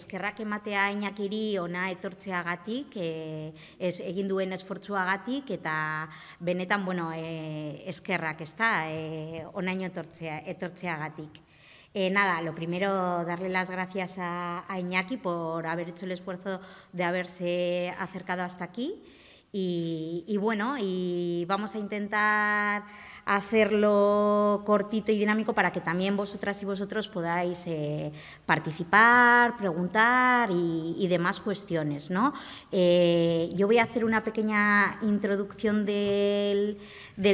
eskerrak ematea Iñakiri ona etortzeagatik, egin duen esfortzuagatik, eta benetan, bueno, eskerrak, ezta, onaino etortzeagatik. Nada, lo primero, darle las gracias a Iñaki por haber hecho el esfuerzo de haberse acercado hasta aquí. Y bueno, y vamos a intentar hacerlo cortito y dinámico para que también vosotras y vosotros podáis participar, preguntar y demás cuestiones, ¿no? Yo voy a hacer una pequeña introducción del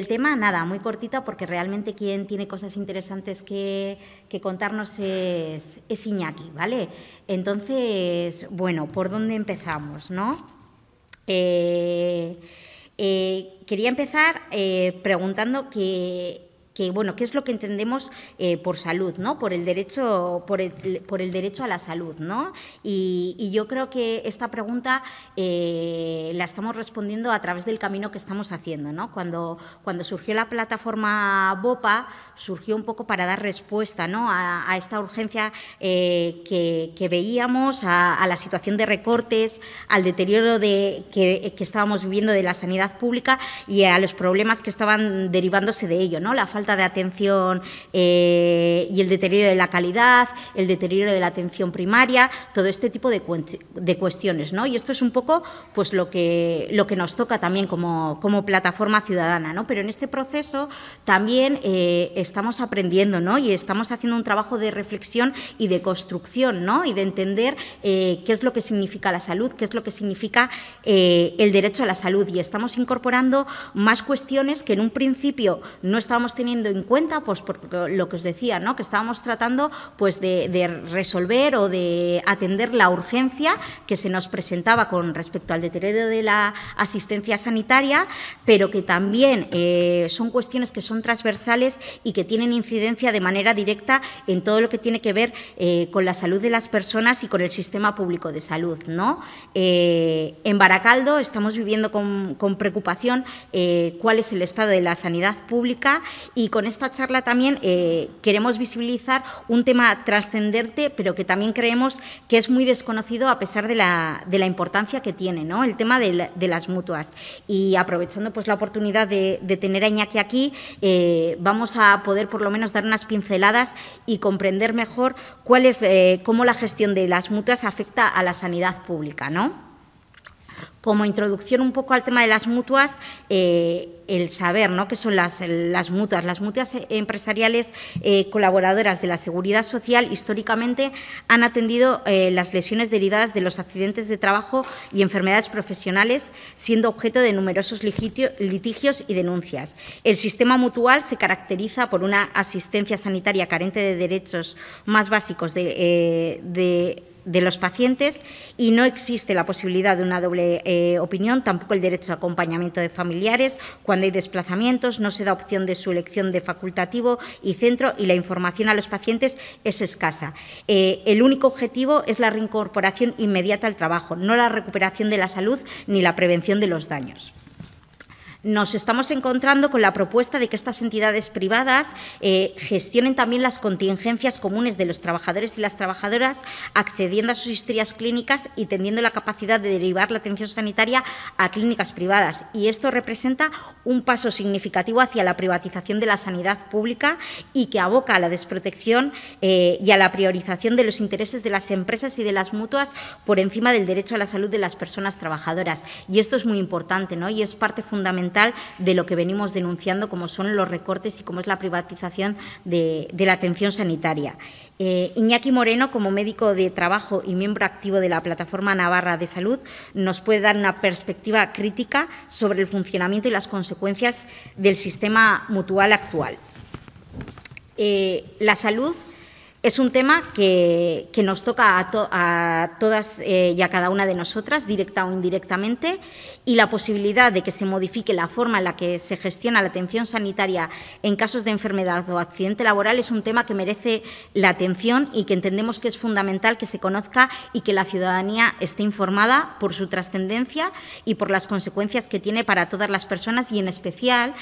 tema, nada, muy cortita, porque realmente quien tiene cosas interesantes que contarnos es Iñaki, ¿vale? Entonces, bueno, ¿por dónde empezamos, no? Quería empezar preguntando bueno, ¿qué es lo que entendemos por salud, ¿no? Por el derecho a la salud, ¿no? Y yo creo que esta pregunta la estamos respondiendo a través del camino que estamos haciendo, ¿no? Cuando surgió la plataforma BOPA, surgió un poco para dar respuesta, ¿no? a esta urgencia que veíamos, a la situación de recortes, al deterioro que estábamos viviendo de la sanidad pública y a los problemas que estaban derivándose de ello, ¿no? La falta de atención y el deterioro de la calidad, el deterioro de la atención primaria, todo este tipo de cuestiones, ¿no? Y esto es un poco pues, lo que nos toca también como plataforma ciudadana, ¿no? Pero en este proceso también estamos aprendiendo, ¿no? Y estamos haciendo un trabajo de reflexión y de construcción, ¿no? Y de entender qué es lo que significa la salud, qué es lo que significa el derecho a la salud. Y estamos incorporando más cuestiones que en un principio no estábamos teniendo en cuenta, pues por lo que os decía, ¿no? Que estábamos tratando pues, de resolver o de atender la urgencia que se nos presentaba con respecto al deterioro de la asistencia sanitaria, pero que también son cuestiones que son transversales y que tienen incidencia de manera directa en todo lo que tiene que ver con la salud de las personas y con el sistema público de salud, ¿no? En Baracaldo estamos viviendo con preocupación cuál es el estado de la sanidad pública y con esta charla también queremos visibilizar un tema trascendente, pero que también creemos que es muy desconocido a pesar de la importancia que tiene, ¿no? El tema de las mutuas. Y aprovechando pues, la oportunidad de tener a Iñaki aquí, vamos a poder por lo menos dar unas pinceladas y comprender mejor cómo la gestión de las mutuas afecta a la sanidad pública, ¿no? Como introducción un poco al tema de las mutuas, el saber, ¿no? ¿Qué son las mutuas? Las mutuas empresariales colaboradoras de la Seguridad Social históricamente han atendido las lesiones derivadas de los accidentes de trabajo y enfermedades profesionales, siendo objeto de numerosos litigios y denuncias. El sistema mutual se caracteriza por una asistencia sanitaria carente de derechos más básicos de los pacientes y no existe la posibilidad de una doble opinión, tampoco el derecho a acompañamiento de familiares cuando hay desplazamientos, no se da opción de su elección de facultativo y centro y la información a los pacientes es escasa. El único objetivo es la reincorporación inmediata al trabajo, no la recuperación de la salud ni la prevención de los daños. Nos estamos encontrando con la propuesta de que estas entidades privadas gestionen también las contingencias comunes de los trabajadores y las trabajadoras, accediendo a sus historias clínicas y teniendo la capacidad de derivar la atención sanitaria a clínicas privadas. Y esto representa un paso significativo hacia la privatización de la sanidad pública y que aboca a la desprotección y a la priorización de los intereses de las empresas y de las mutuas por encima del derecho a la salud de las personas trabajadoras. Y esto es muy importante, ¿no? Y es parte fundamental de lo que venimos denunciando, como son los recortes y cómo es la privatización de la atención sanitaria. Iñaki Moreno, como médico de trabajo y miembro activo de la Plataforma Navarra de Salud, nos puede dar una perspectiva crítica sobre el funcionamiento y las consecuencias del sistema mutual actual. La salud es un tema que nos toca a todas y a cada una de nosotras, directa o indirectamente, y la posibilidad de que se modifique la forma en la que se gestiona la atención sanitaria en casos de enfermedad o accidente laboral es un tema que merece la atención y que entendemos que es fundamental que se conozca y que la ciudadanía esté informada por su trascendencia y por las consecuencias que tiene para todas las personas y, en especial,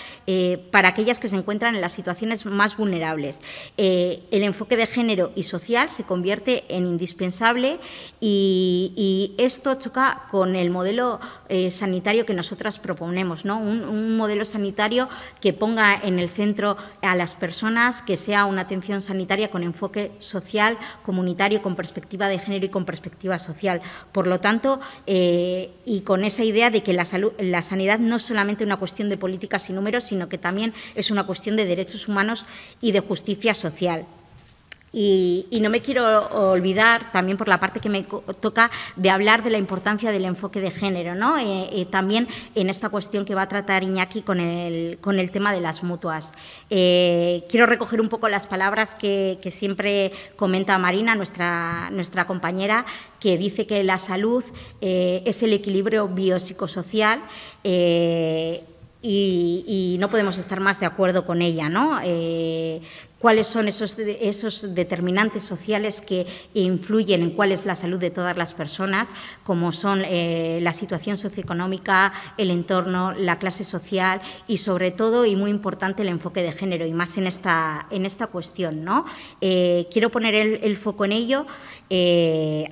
para aquellas que se encuentran en las situaciones más vulnerables. El enfoque de género género y social se convierte en indispensable y esto choca con el modelo sanitario que nosotras proponemos, ¿no? Un modelo sanitario que ponga en el centro a las personas, que sea una atención sanitaria con enfoque social, comunitario, con perspectiva de género y con perspectiva social. Por lo tanto, y con esa idea de que la sanidad no es solamente una cuestión de políticas y números, sino que también es una cuestión de derechos humanos y de justicia social. Y no me quiero olvidar, también por la parte que me toca, de hablar de la importancia del enfoque de género, ¿no? También en esta cuestión que va a tratar Iñaki con el tema de las mutuas. Quiero recoger un poco las palabras que siempre comenta Marina, nuestra compañera, que dice que la salud es el equilibrio biopsicosocial y no podemos estar más de acuerdo con ella, ¿no? Cuáles son esos determinantes sociales que influyen en cuál es la salud de todas las personas, como son la situación socioeconómica, el entorno, la clase social y, sobre todo, y muy importante, el enfoque de género, y más en esta cuestión, ¿no? Quiero poner el foco en ello,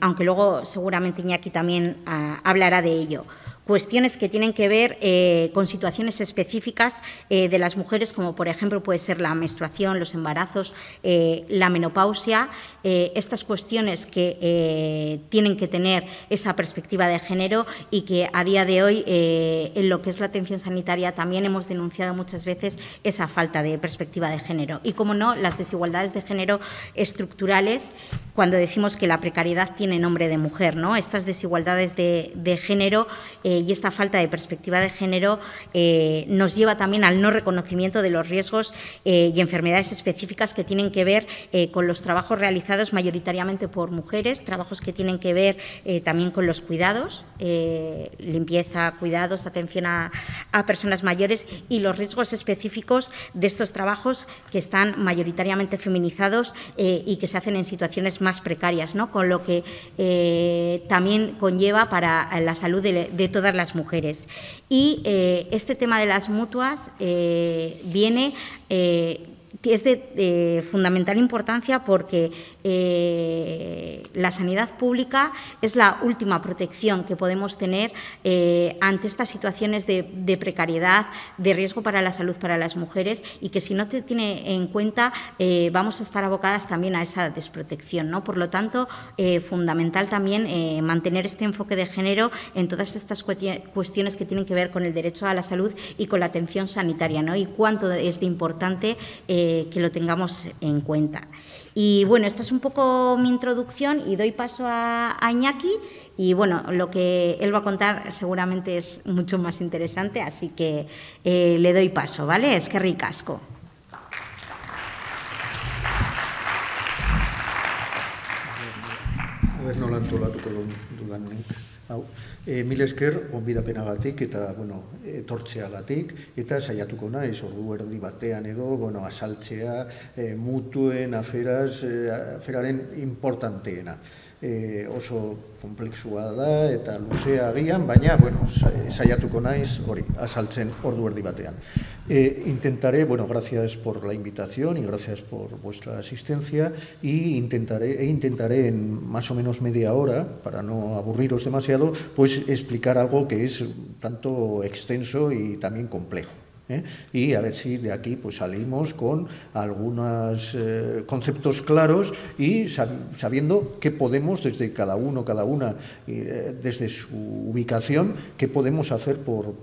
aunque luego seguramente Iñaki también hablará de ello. Cuestiones que tienen que ver con situaciones específicas de las mujeres, como por ejemplo puede ser la menstruación, los embarazos, la menopausia, estas cuestiones que tienen que tener esa perspectiva de género y que a día de hoy en lo que es la atención sanitaria también hemos denunciado muchas veces esa falta de perspectiva de género. Y, como no, las desigualdades de género estructurales, cuando decimos que la precariedad tiene nombre de mujer, ¿no? Estas desigualdades de género y esta falta de perspectiva de género nos lleva también al no reconocimiento de los riesgos y enfermedades específicas que tienen que ver con los trabajos realizados mayoritariamente por mujeres, trabajos que tienen que ver también con los cuidados, limpieza, cuidados, atención a personas mayores, y los riesgos específicos de estos trabajos que están mayoritariamente feminizados y que se hacen en situaciones más precarias, ¿no? Con lo que también conlleva para la salud de todas las mujeres. Y este tema de las mutuas viene es de fundamental importancia porque la sanidad pública es la última protección que podemos tener ante estas situaciones de precariedad, de riesgo para la salud para las mujeres, y que si no se tiene en cuenta vamos a estar abocadas también a esa desprotección, ¿no? Por lo tanto, fundamental también mantener este enfoque de género en todas estas cuestiones que tienen que ver con el derecho a la salud y con la atención sanitaria, ¿no? Y cuánto es de importante que lo tengamos en cuenta. Y bueno, esta es un poco mi introducción y doy paso a Iñaki. Y bueno, lo que él va a contar seguramente es mucho más interesante, así que le doy paso, ¿vale? Eskerrik asko. Nola antolatuko dudan hau. Mil esker gonbidapenagatik eta etortzeagatik, eta saiatuko naiz ordu erdi batean edo azaltzea mutuen aferaren importanteena. Oso komplexua da eta luzea agian, baina saiatuko naiz hori azaltzen ordu erdi batean. Intentaré, gracias por la invitación y gracias por vuestra asistencia, y intentaré en más o menos media hora, para no aburriros demasiado, pues explicar algo que es tanto extenso y también complejo. Y a ver si de aquí pues salimos con algunos conceptos claros y sabiendo qué podemos, desde cada una, desde su ubicación, qué podemos hacer por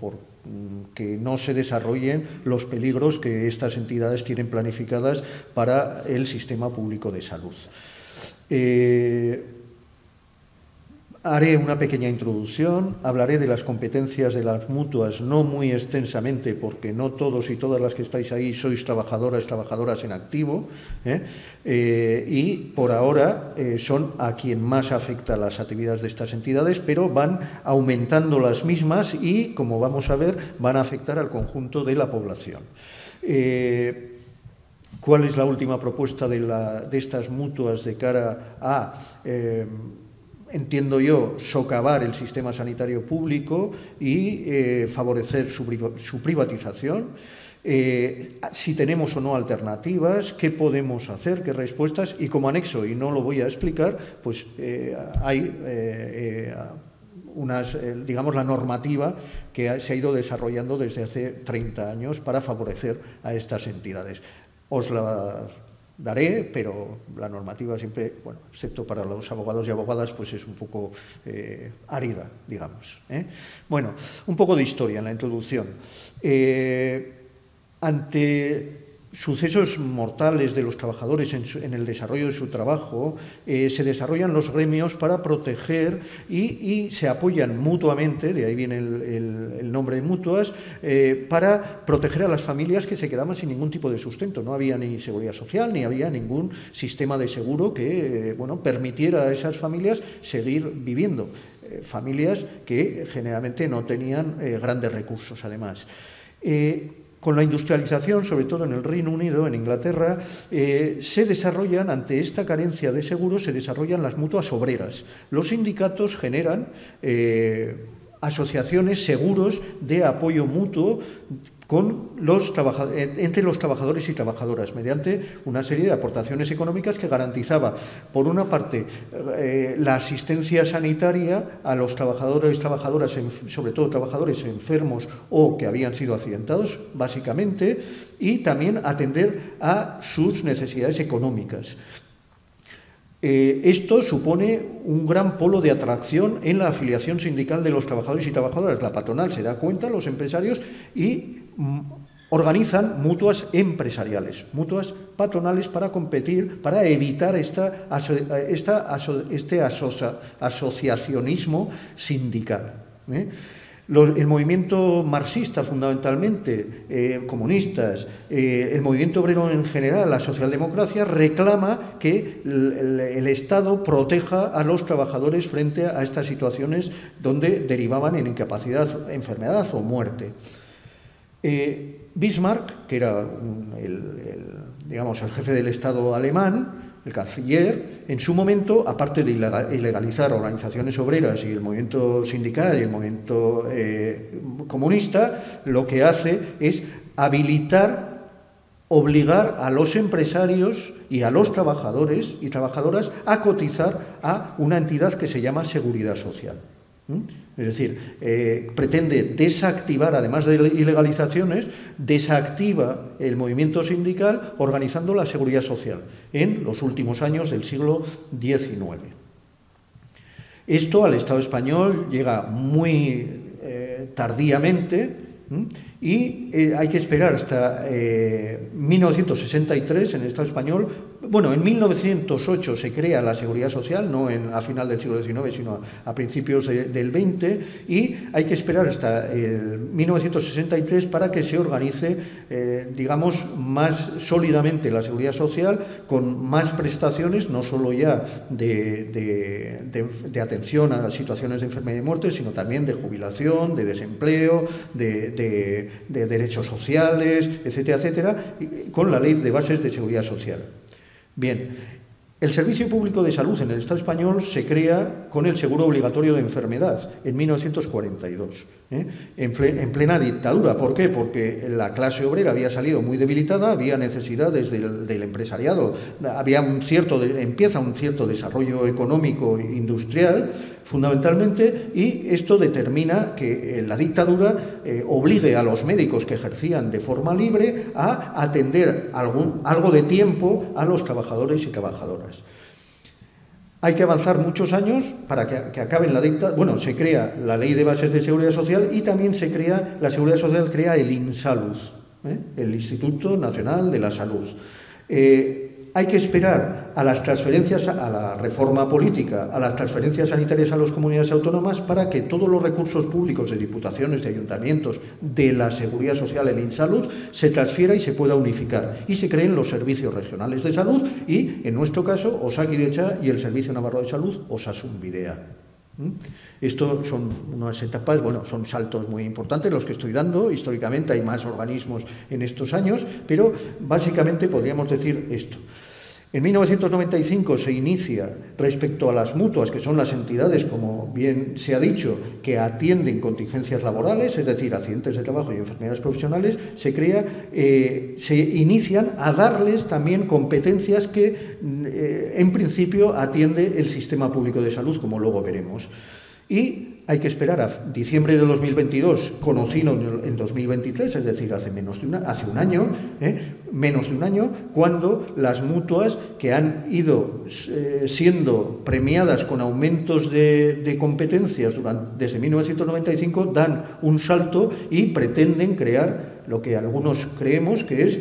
que no se desarrollen los peligros que estas entidades tienen planificadas para el sistema público de salud. Haré una pequeña introducción, hablaré de las competencias de las mutuas, no muy extensamente, porque no todos y todas las que estáis ahí sois trabajadoras en activo, y por ahora son a quien más afecta las actividades de estas entidades, pero van aumentando las mismas y, como vamos a ver, van a afectar al conjunto de la población. ¿Cuál es la última propuesta de estas mutuas de cara a entiendo yo, socavar el sistema sanitario público y favorecer su privatización? si tenemos o no alternativas, qué podemos hacer, qué respuestas, y como anexo, y no lo voy a explicar, pues hay digamos, la normativa que se ha ido desarrollando desde hace 30 años para favorecer a estas entidades. Os la daré, pero la normativa siempre, bueno, excepto para los abogados y abogadas, pues es un poco árida, digamos. Bueno, un poco de historia en la introducción. Ante sucesos mortales de los trabajadores en el desarrollo de su trabajo, se desarrollan los gremios para proteger y se apoyan mutuamente, de ahí viene el nombre de mutuas, para proteger a las familias que se quedaban sin ningún tipo de sustento. No había ni seguridad social, ni había ningún sistema de seguro que bueno, permitiera a esas familias seguir viviendo. Familias que generalmente no tenían grandes recursos, además. Con la industrialización, sobre todo en el Reino Unido, en Inglaterra, se desarrollan, ante esta carencia de seguros, se desarrollan las mutuas obreras. Los sindicatos generan asociaciones, seguros de apoyo mutuo entre los trabajadores y trabajadoras, mediante una serie de aportaciones económicas que garantizaba, por una parte, la asistencia sanitaria a los trabajadores y trabajadoras, sobre todo trabajadores enfermos o que habían sido accidentados, básicamente, y también atender a sus necesidades económicas. Esto supone un gran polo de atracción en la afiliación sindical de los trabajadores y trabajadoras. La patronal se da cuenta, los empresarios, y organizan mutuas empresariales, mutuas patronales para competir, para evitar este asociacionismo sindical. El movimiento marxista, fundamentalmente, comunistas, el movimiento obrero en general, la socialdemocracia, reclama que el Estado proteja a los trabajadores frente a estas situaciones donde derivaban en incapacidad, enfermedad o muerte. Bismarck, que era digamos, el jefe del Estado alemán, el canciller, en su momento, aparte de ilegalizar organizaciones obreras y el movimiento sindical y el movimiento comunista, lo que hace es obligar a los empresarios y a los trabajadores y trabajadoras a cotizar a una entidad que se llama Seguridad Social. Es decir, pretende desactivar, además de ilegalizaciones, desactiva el movimiento sindical organizando la seguridad social en los últimos años del siglo XIX. Esto al Estado español llega muy tardíamente y hay que esperar hasta 1963 en el Estado español. Bueno, en 1908 se crea la Seguridad Social, no a final del siglo XIX, sino a principios del XX, y hay que esperar hasta 1963 para que se organice, digamos, más sólidamente la Seguridad Social, con más prestaciones, no solo ya de atención a situaciones de enfermedad y muerte, sino también de jubilación, de desempleo, de derechos sociales, etcétera, etcétera, con la Ley de Bases de Seguridad Social. Bien, el Servicio Público de Salud en el Estado español se crea con el seguro obligatorio de enfermedad en 1942, en plena dictadura. ¿Por qué? Porque la clase obrera había salido muy debilitada, había necesidades del empresariado, empieza un cierto desarrollo económico e industrial, fundamentalmente, y esto determina que la dictadura obligue a los médicos que ejercían de forma libre a atender algo de tiempo a los trabajadores y trabajadoras. Hay que avanzar muchos años para que acabe la dictadura. Bueno, se crea la Ley de Bases de Seguridad Social y también la Seguridad Social crea el INSALUD, el Instituto Nacional de la Salud. Hay que esperar a las transferencias, a la reforma política, a las transferencias sanitarias a las comunidades autónomas para que todos los recursos públicos de diputaciones, de ayuntamientos, de la Seguridad Social, el INSALUD, se transfiera y se pueda unificar. Y se creen los servicios regionales de salud y, en nuestro caso, Osakidetza y el Servicio Navarro de Salud, Osasun Bidea. Esto son unas etapas, bueno, son saltos muy importantes los que estoy dando. Históricamente hay más organismos en estos años, pero básicamente podríamos decir esto. En 1995 se inicia, respecto a las mutuas, que son las entidades, como bien se ha dicho, que atienden contingencias laborales, es decir, accidentes de trabajo y enfermedades profesionales, se inician a darles también competencias que, en principio, atiende el sistema público de salud, como luego veremos. Y hay que esperar a diciembre de 2022, conocido en 2023, es decir, hace un año, menos de un año, cuando las mutuas que han ido siendo premiadas con aumentos de competencias desde 1995 dan un salto y pretenden crear lo que algunos creemos que es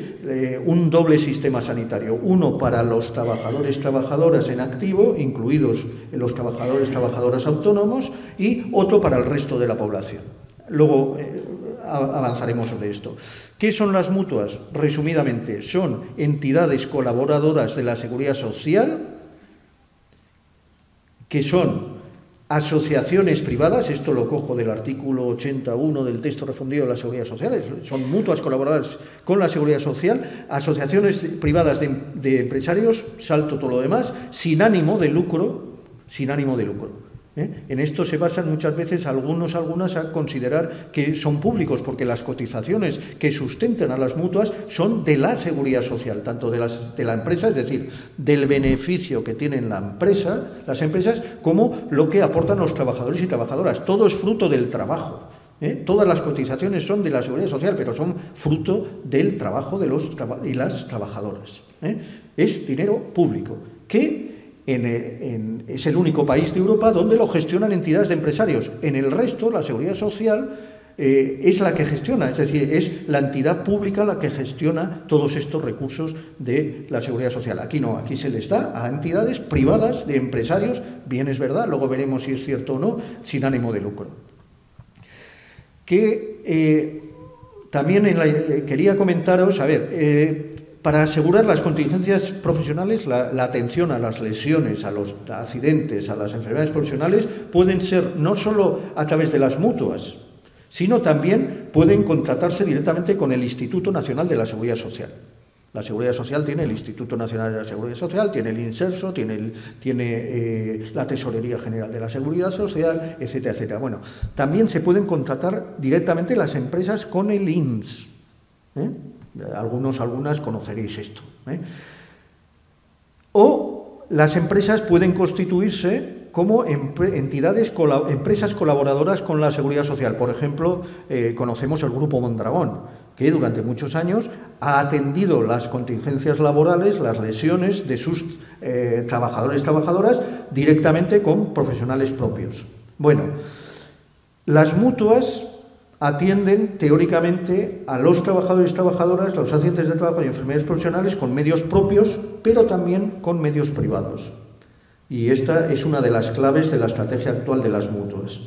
un doble sistema sanitario, uno para los trabajadores y trabajadoras en activo, incluidos los trabajadores y trabajadoras autónomos, y otro para el resto de la población. Luego avanzaremos sobre esto. ¿Qué son las mutuas? Resumidamente, son entidades colaboradoras de la Seguridad Social, que son asociaciones privadas, esto lo cojo del artículo 81 del texto refundido de la Seguridad Social, son mutuas colaboradoras con la Seguridad Social, asociaciones privadas de empresarios, salto todo lo demás, sin ánimo de lucro. En esto se basan muchas veces algunas a considerar que son públicos, porque las cotizaciones que sustentan a las mutuas son de la Seguridad Social, tanto de la empresa, es decir, del beneficio que tienen las empresas, como lo que aportan los trabajadores y trabajadoras. Todo es fruto del trabajo. Todas las cotizaciones son de la Seguridad Social, pero son fruto del trabajo de los y las trabajadoras. Es dinero público, que es el único país de Europa donde lo gestionan entidades de empresarios. En el resto, la Seguridad Social es la que gestiona, es decir, es la entidad pública la que gestiona todos estos recursos de la Seguridad Social. Aquí no, aquí se les da a entidades privadas de empresarios, bien es verdad, luego veremos si es cierto o no, sin ánimo de lucro. También quería comentaros, para asegurar las contingencias profesionales, la atención a las lesiones, a los accidentes, a las enfermedades profesionales, pueden ser no solo a través de las mutuas, sino también pueden contratarse directamente con el Instituto Nacional de la Seguridad Social. La Seguridad Social tiene el Instituto Nacional de la Seguridad Social, tiene el INSERSO, tiene la Tesorería General de la Seguridad Social, etcétera, etcétera. Bueno, también se pueden contratar directamente las empresas con el INS. Algunas conoceréis esto. O las empresas pueden constituirse como empresas colaboradoras con la Seguridad Social. Por ejemplo, conocemos el Grupo Mondragón, que durante muchos años ha atendido las contingencias laborales, las lesiones de sus trabajadores y trabajadoras directamente con profesionales propios. Bueno, las mutuas atienden teóricamente a los trabajadores y trabajadoras, los accidentes de trabajo y enfermedades profesionales con medios propios, pero también con medios privados. Y esta es una de las claves de la estrategia actual de las mutuas,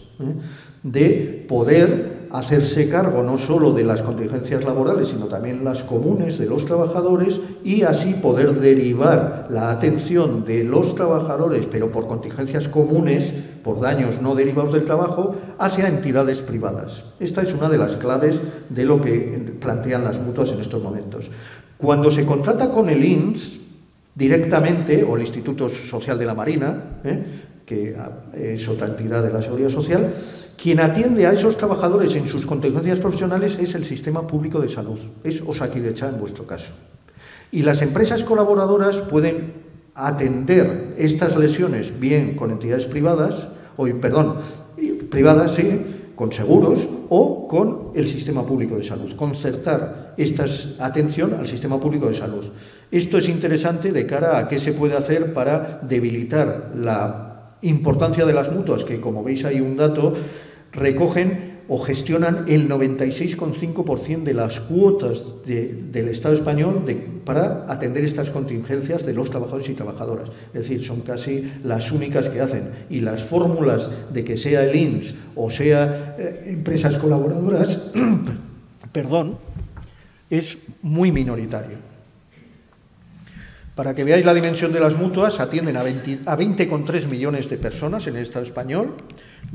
de poder hacerse cargo no solo de las contingencias laborales, sino también las comunes de los trabajadores, y así poder derivar la atención de los trabajadores, pero por contingencias comunes, por daños no derivados del trabajo, hacia entidades privadas. Esta es una de las claves de lo que plantean las mutuas en estos momentos. Cuando se contrata con el INS directamente, o el Instituto Social de la Marina, que es otra entidad de la Seguridad Social, quien atiende a esos trabajadores en sus contingencias profesionales es el Sistema Público de Salud, es Osakidetza en vuestro caso. Y las empresas colaboradoras pueden atender estas lesiones bien con entidades privadas, con seguros, o con el Sistema Público de Salud, concertar esta atención al Sistema Público de Salud. Esto es interesante de cara a qué se puede hacer para debilitar la importancia de las mutuas, que, como veis hay un dato, recogen o gestionan el 96,5% de las cuotas del Estado español para atender estas contingencias de los trabajadores y trabajadoras. Es decir, son casi las únicas que hacen. Y las fórmulas de que sea el INS o sea empresas colaboradoras, es muy minoritario. Para que veáis la dimensión de las mutuas, atienden a 20,3 millones de personas en el Estado español,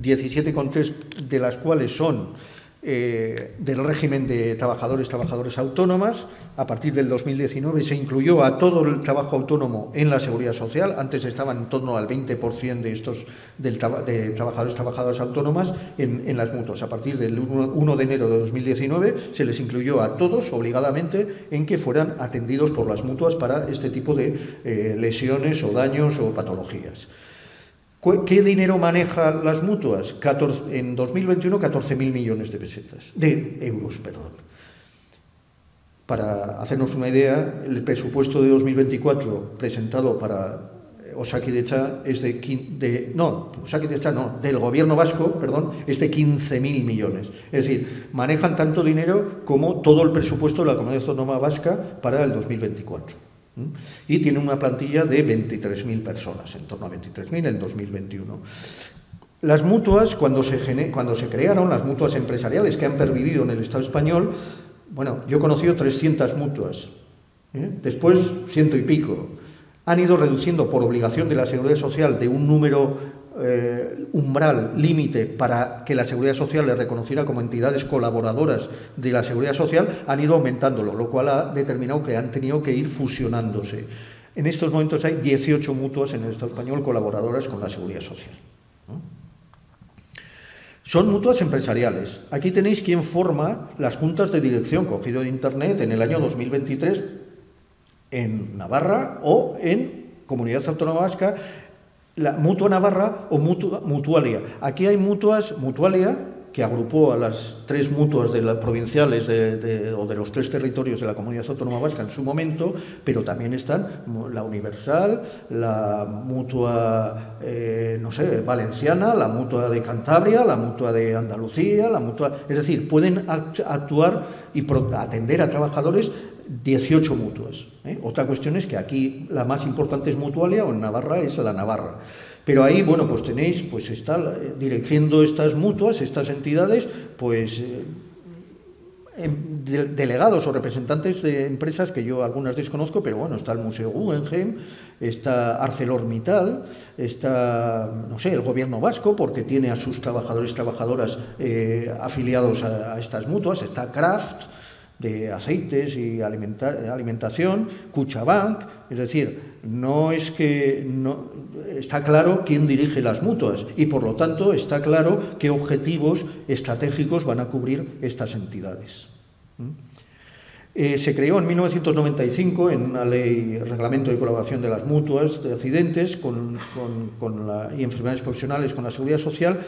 17,3 de las cuales son del régimen de trabajadoras autónomas. A partir del 2019 se incluyó a todo el trabajo autónomo en la seguridad social. Antes estaban en torno al 20% de trabajadoras autónomas en las mutuas. A partir del 1 de enero de 2019 se les incluyó a todos obligadamente en que fueran atendidos por las mutuas para este tipo de lesiones o daños o patologías. ¿Qué dinero manejan las mutuas? En 2021, 14.000 millones de euros. Para hacernos una idea, el presupuesto de 2024 presentado para Osakidetza es del Gobierno vasco, es de 15.000 millones. Es decir, manejan tanto dinero como todo el presupuesto de la Comunidad Autónoma Vasca para el 2024. Y tiene una plantilla de 23.000 personas, en torno a 23.000 en 2021. Las mutuas, cuando se crearon, las mutuas empresariales que han pervivido en el Estado español, bueno, yo he conocido 300 mutuas, después 100 y pico. Han ido reduciendo por obligación de la Seguridad Social de un número umbral, límite, para que la Seguridad Social le reconociera como entidades colaboradoras de la Seguridad Social, han ido aumentándolo, lo cual ha determinado que han tenido que ir fusionándose. En estos momentos hay 18 mutuas en el Estado español colaboradoras con la Seguridad Social. Son mutuas empresariales. Aquí tenéis quién forma las juntas de dirección, cogido de Internet, en el año 2023, en Navarra o en Comunidad Autónoma Vasca, la Mutua Navarra o Mutualia. Aquí hay Mutualia, que agrupó a las 3 mutuas de las provinciales o de los 3 territorios de la Comunidad Autónoma Vasca en su momento, pero también están la Universal, la Mutua, valenciana, la Mutua de Cantabria, la Mutua de Andalucía, es decir, pueden actuar y atender a trabajadores 18 mutuas. Otra cuestión es que aquí la más importante es Mutualia, o en Navarra es la Navarra. Pero ahí, bueno, pues tenéis, pues está dirigiendo estas mutuas, estas entidades, pues delegados o representantes de empresas que yo algunas desconozco, pero bueno, está el Museo Guggenheim, está ArcelorMittal, está, el Gobierno vasco, porque tiene a sus trabajadoras afiliados a estas mutuas, está Kraft, de aceites y alimentación, Kutxabank, es decir, está claro quién dirige las mutuas y por lo tanto está claro qué objetivos estratégicos van a cubrir estas entidades. Se creó en 1995 en una ley, reglamento de colaboración de las mutuas de accidentes y enfermedades profesionales con la Seguridad Social,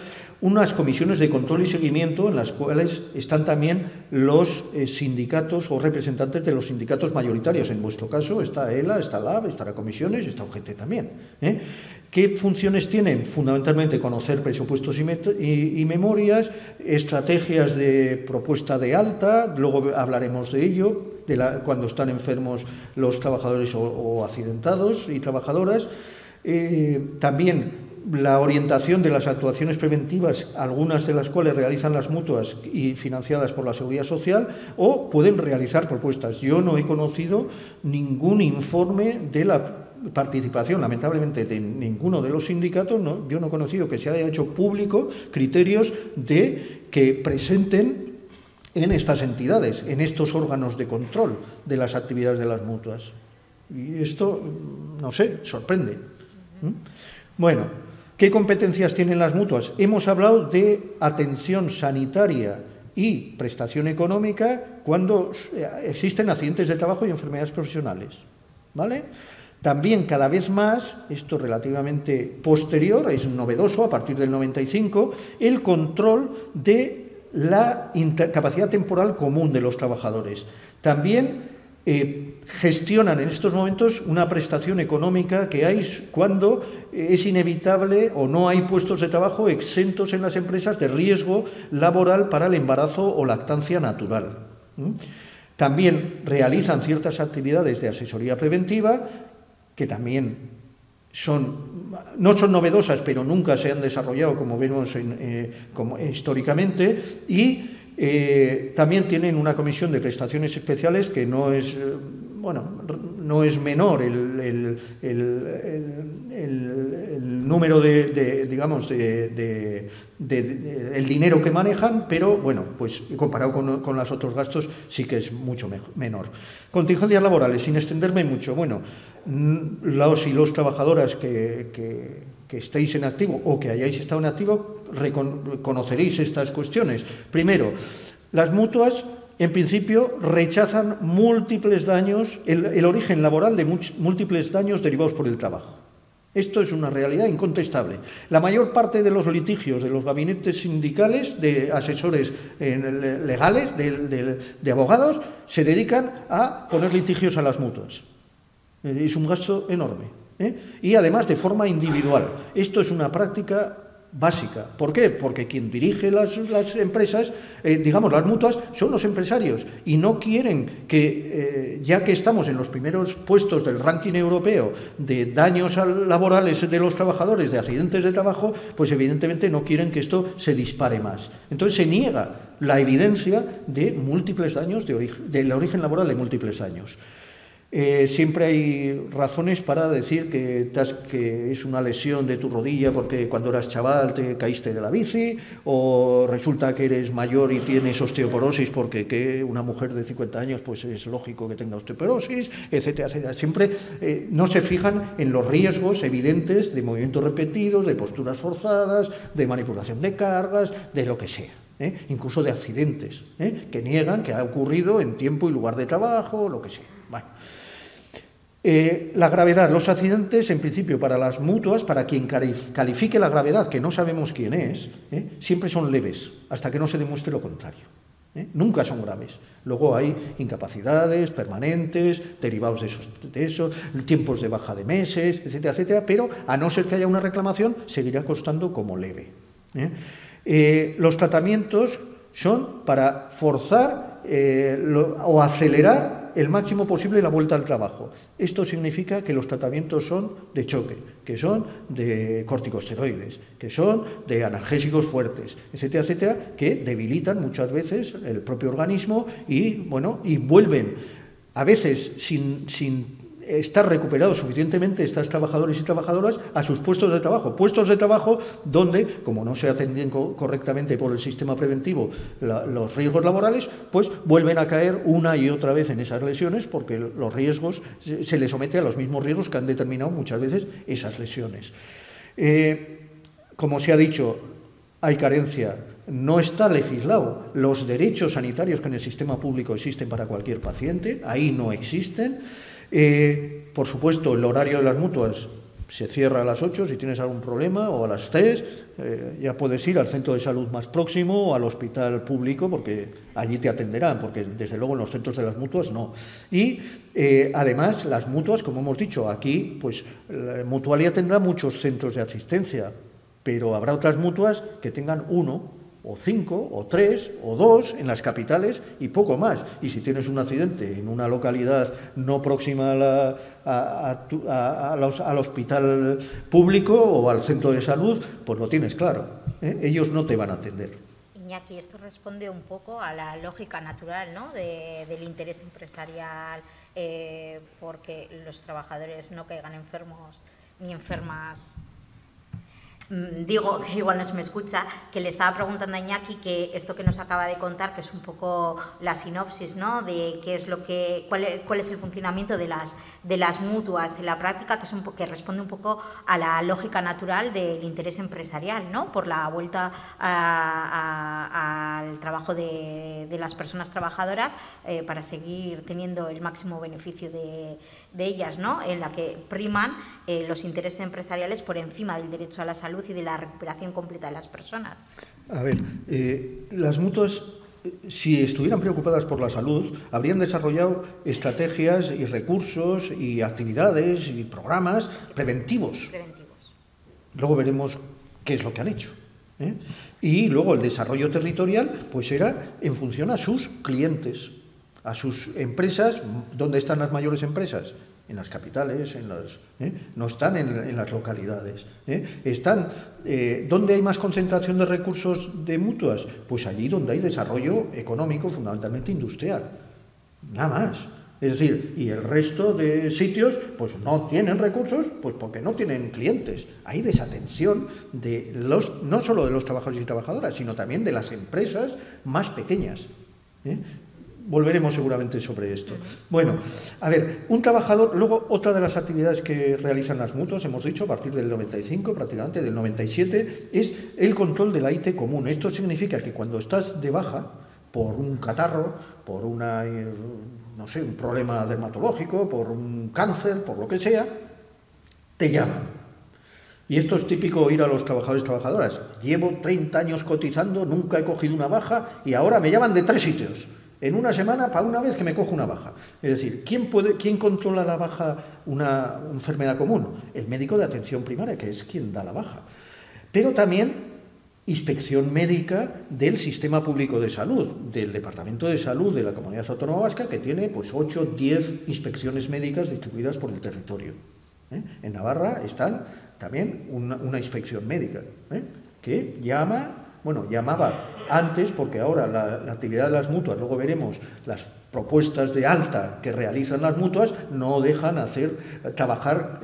unas comisiones de control y seguimiento en las cuales están también los sindicatos o representantes de los sindicatos mayoritarios. En vuestro caso está ELA, está LAB, estará comisiones y está UGT también. ¿Qué funciones tienen? Fundamentalmente conocer presupuestos y memorias, estrategias de propuesta de alta, luego hablaremos de ello, cuando están enfermos los trabajadores o accidentados y trabajadoras. También la orientación de las actuaciones preventivas, algunas de las cuales realizan las mutuas y financiadas por la Seguridad Social, o pueden realizar propuestas. Yo no he conocido ningún informe de la participación, lamentablemente, de ninguno de los sindicatos. Yo no he conocido que se haya hecho público criterios que presenten en estas entidades, en estos órganos de control de las actividades de las mutuas. Y esto, sorprende. Bueno, ¿qué competencias tienen las mutuas? Hemos hablado de atención sanitaria y prestación económica cuando existen accidentes de trabajo y enfermedades profesionales, ¿vale? También cada vez más, esto relativamente posterior, es novedoso a partir del 95, el control de la capacidad temporal común de los trabajadores. También gestionan en estos momentos una prestación económica que hay cuando es inevitable o no hay puestos de trabajo exentos en las empresas de riesgo laboral para el embarazo o lactancia natural. También realizan ciertas actividades de asesoría preventiva que también no son novedosas, pero nunca se han desarrollado, como vemos históricamente, y también tienen una comisión de prestaciones especiales que no es bueno, no es menor el número digamos, el dinero que manejan, pero bueno, pues comparado con los otros gastos sí que es mucho menor. Contingencias laborales, sin extenderme mucho, bueno, los y los trabajadoras que estéis en activo o que hayáis estado en activo, conoceréis estas cuestiones. Primero, las mutuas, en principio, rechazan múltiples daños, el origen laboral de múltiples daños derivados por el trabajo. Esto es una realidad incontestable. La mayor parte de los litigios de los gabinetes sindicales, de asesores legales, de abogados, se dedican a poner litigios a las mutuas. Es un gasto enorme. Y además de forma individual. Esto es una práctica básica. ¿Por qué? Porque quien dirige las empresas, digamos, las mutuas, son los empresarios y no quieren que, ya que estamos en los primeros puestos del ranking europeo de daños laborales de los trabajadores, de accidentes de trabajo, pues evidentemente no quieren que esto se dispare más. Entonces se niega la evidencia de múltiples daños, del origen laboral de múltiples daños. Siempre hay razones para decir que es una lesión de tu rodilla porque cuando eras chaval te caíste de la bici, o resulta que eres mayor y tienes osteoporosis porque una mujer de 50 años pues es lógico que tenga osteoporosis, etcétera, etcétera. Siempre no se fijan en los riesgos evidentes de movimientos repetidos, de posturas forzadas, de manipulación de cargas, de lo que sea. Incluso de accidentes, que niegan que ha ocurrido en tiempo y lugar de trabajo, lo que sea. Bueno. La gravedad, los accidentes, en principio, para las mutuas, para quien califique la gravedad, que no sabemos quién es, siempre son leves, hasta que no se demuestre lo contrario. Nunca son graves. Luego hay incapacidades permanentes, derivados de eso, tiempos de baja de meses, etcétera, etcétera, pero a no ser que haya una reclamación, seguirá costando como leve. Los tratamientos son para forzar o acelerar el máximo posible la vuelta al trabajo. Esto significa que los tratamientos son de choque, que son de corticosteroides, que son de analgésicos fuertes, etcétera, etcétera, que debilitan muchas veces el propio organismo y vuelven a veces sin estar recuperados suficientemente estas trabajadores y trabajadoras a sus puestos de trabajo donde, como no se atienden correctamente por el sistema preventivo los riesgos laborales, pues vuelven a caer una y otra vez en esas lesiones porque los riesgos se les somete a los mismos riesgos que han determinado muchas veces esas lesiones. Como se ha dicho, hay carencia. No está legislado los derechos sanitarios que en el sistema público existen para cualquier paciente, ahí no existen. Por supuesto, el horario de las mutuas se cierra a las 8, si tienes algún problema, o a las 3, ya puedes ir al centro de salud más próximo o al hospital público, porque allí te atenderán, porque desde luego en los centros de las mutuas no. Y además las mutuas, como hemos dicho, aquí pues Mutualia tendrá muchos centros de asistencia, pero habrá otras mutuas que tengan 1, o 5, o 3, o 2 en las capitales y poco más. Y si tienes un accidente en una localidad no próxima al hospital público o al centro de salud, pues lo tienes claro. Ellos no te van a atender. Iñaki, esto responde un poco a la lógica natural, ¿no?, del interés empresarial, porque los trabajadores no caigan enfermos ni enfermas. Digo, que igual no se me escucha, que le estaba preguntando a Iñaki que esto que nos acaba de contar, que es un poco la sinopsis, ¿no?, de qué es cuál es el funcionamiento de las mutuas en la práctica, que responde un poco a la lógica natural del interés empresarial, ¿no?, por la vuelta al trabajo de las personas trabajadoras para seguir teniendo el máximo beneficio de ellas, ¿no?, en la que priman los intereses empresariales por encima del derecho a la salud y de la recuperación completa de las personas. A ver, las mutuas, si estuvieran preocupadas por la salud, habrían desarrollado estrategias y recursos y actividades y programas preventivos. Luego veremos qué es lo que han hecho. Y luego el desarrollo territorial pues era en función a sus clientes, a sus empresas. ¿Dónde están las mayores empresas? En las capitales, no están en las localidades. Están, ¿dónde hay más concentración de recursos de mutuas? Pues allí donde hay desarrollo económico, fundamentalmente industrial. Nada más. Es decir, y el resto de sitios pues no tienen recursos pues porque no tienen clientes. Hay desatención de no solo de los trabajadores y trabajadoras, sino también de las empresas más pequeñas. Volveremos seguramente sobre esto. Bueno, a ver, un trabajador, luego otra de las actividades que realizan las mutuas, hemos dicho, a partir del 95, prácticamente del 97, es el control de la IT común. Esto significa que cuando estás de baja por un catarro, por una, no sé, un problema dermatológico, por un cáncer, por lo que sea, te llaman. Y esto es típico ir a los trabajadores y trabajadoras. Llevo 30 años cotizando, nunca he cogido una baja y ahora me llaman de 3 sitios. En una semana, para una vez que me cojo una baja. Es decir, ¿quién controla la baja, una enfermedad común? El médico de atención primaria, que es quien da la baja. Pero también inspección médica del sistema público de salud, del Departamento de Salud de la Comunidad Autónoma Vasca, que tiene pues 8 o 10 inspecciones médicas distribuidas por el territorio. En Navarra están también una inspección médica, que llamaba antes, porque ahora la actividad de las mutuas, luego veremos las propuestas de alta que realizan las mutuas, no dejan trabajar,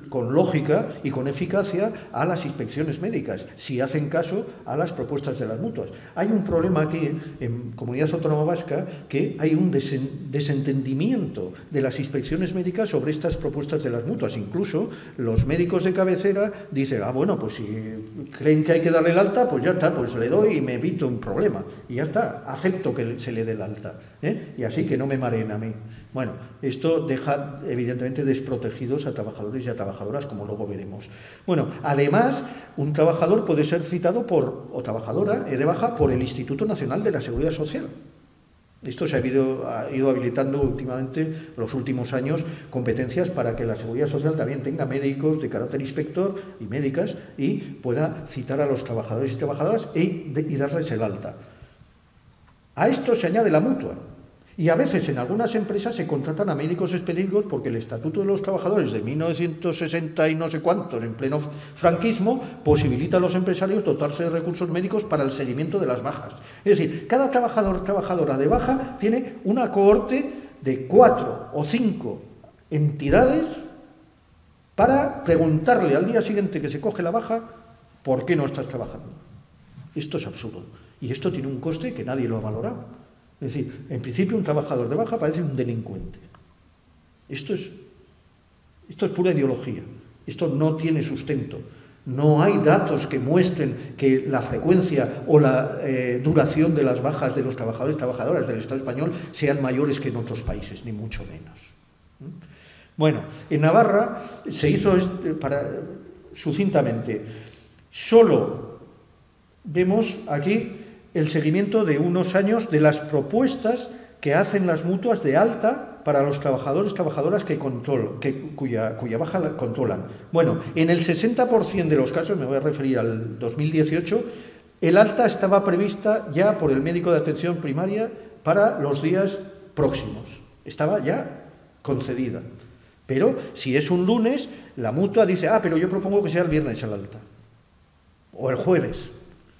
con lógica y con eficacia a las inspecciones médicas, si hacen caso a las propuestas de las mutuas. Hay un problema aquí en Comunidad Autónoma Vasca, que hay un desentendimiento de las inspecciones médicas sobre estas propuestas de las mutuas. Incluso los médicos de cabecera dicen, bueno, pues si creen que hay que darle el alta, pues ya está, pues le doy y me evito un problema. Y ya está, acepto que se le dé el alta, y así que no me mareen a mí. Bueno, esto deja evidentemente desprotegidos a trabajadores y a trabajadoras, como luego veremos. Bueno, además, un trabajador puede ser citado o trabajadora de baja por el Instituto Nacional de la Seguridad Social. Esto se ha ido habilitando últimamente, los últimos años, competencias para que la Seguridad Social también tenga médicos de carácter inspector y médicas y pueda citar a los trabajadores y trabajadoras y darles el alta. A esto se añade la mutua. Y a veces en algunas empresas se contratan a médicos específicos porque el Estatuto de los Trabajadores de 1960 y no sé cuántos, en pleno franquismo, posibilita a los empresarios dotarse de recursos médicos para el seguimiento de las bajas. Es decir, cada trabajador o trabajadora de baja tiene una cohorte de 4 o 5 entidades para preguntarle al día siguiente que se coge la baja, ¿por qué no estás trabajando? Esto es absurdo. Y esto tiene un coste que nadie lo ha valorado. Es decir, en principio un trabajador de baja parece un delincuente. Esto es pura ideología. Esto no tiene sustento. No hay datos que muestren que la frecuencia o la duración de las bajas de los trabajadores y trabajadoras del Estado español sean mayores que en otros países, ni mucho menos. Bueno, en Navarra se hizo, sucintamente, solo vemos aquí el seguimiento de unos años de las propuestas que hacen las mutuas de alta para los trabajadores y trabajadoras cuya baja controlan. Bueno, en el 60% de los casos, me voy a referir al 2018, el alta estaba prevista ya por el médico de atención primaria para los días próximos. Estaba ya concedida. Pero si es un lunes, la mutua dice, pero yo propongo que sea el viernes el alta. O el jueves.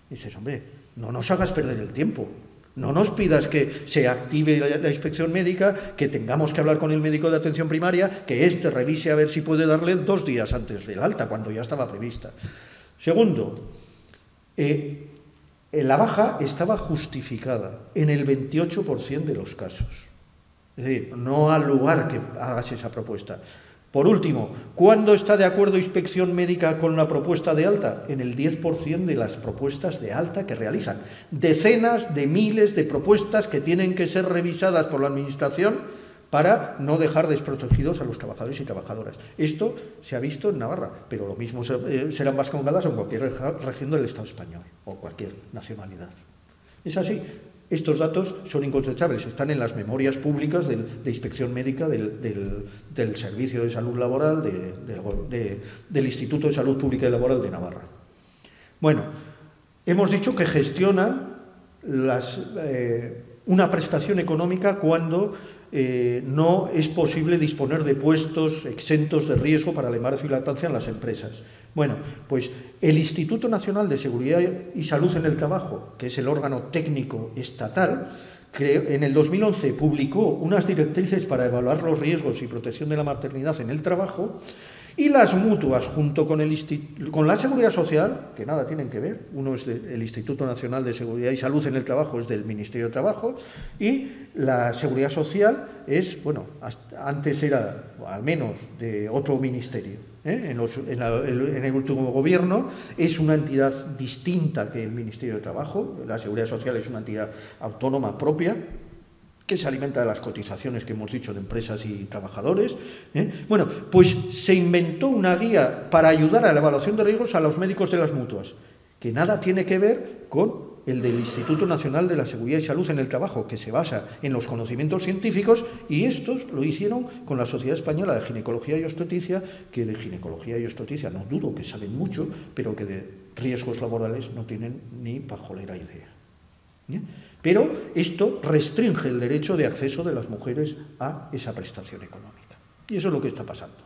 Dices, hombre, no nos hagas perder el tiempo, no nos pidas que se active la inspección médica, que tengamos que hablar con el médico de atención primaria, que éste revise a ver si puede darle 2 días antes del alta, cuando ya estaba prevista. Segundo, la baja estaba justificada en el 28% de los casos. Es decir, no ha lugar que hagas esa propuesta. Por último, ¿cuándo está de acuerdo inspección médica con la propuesta de alta? En el 10% de las propuestas de alta que realizan. Decenas de miles de propuestas que tienen que ser revisadas por la Administración para no dejar desprotegidos a los trabajadores y trabajadoras. Esto se ha visto en Navarra, pero lo mismo serán más congadas en cualquier región del Estado español o cualquier nacionalidad. Es así. Estos datos son incontestables, están en las memorias públicas de inspección médica del Servicio de Salud Laboral del Instituto de Salud Pública y Laboral de Navarra. Bueno, hemos dicho que gestionan una prestación económica cuando no es posible disponer de puestos exentos de riesgo para el embarazo y lactancia en las empresas. Bueno, pues el Instituto Nacional de Seguridad y Salud en el Trabajo, que es el órgano técnico estatal, en el 2011 publicó unas directrices para evaluar los riesgos y protección de la maternidad en el trabajo, y las mutuas, junto con la Seguridad Social, que nada tienen que ver, uno es del Instituto Nacional de Seguridad y Salud en el Trabajo, es del Ministerio de Trabajo, y la Seguridad Social es, bueno, antes era al menos de otro ministerio, en el último gobierno es una entidad distinta que el Ministerio de Trabajo. La Seguridad Social es una entidad autónoma propia, que se alimenta de las cotizaciones que hemos dicho de empresas y trabajadores. Bueno, pues se inventó una guía para ayudar a la evaluación de riesgos a los médicos de las mutuas, que nada tiene que ver con el del Instituto Nacional de la Seguridad y Salud en el Trabajo, que se basa en los conocimientos científicos, y estos lo hicieron con la Sociedad Española de Ginecología y Obstetricia, que de ginecología y obstetricia no dudo que saben mucho, pero que de riesgos laborales no tienen ni pajolera idea. Pero esto restringe el derecho de acceso de las mujeres a esa prestación económica. Y eso es lo que está pasando.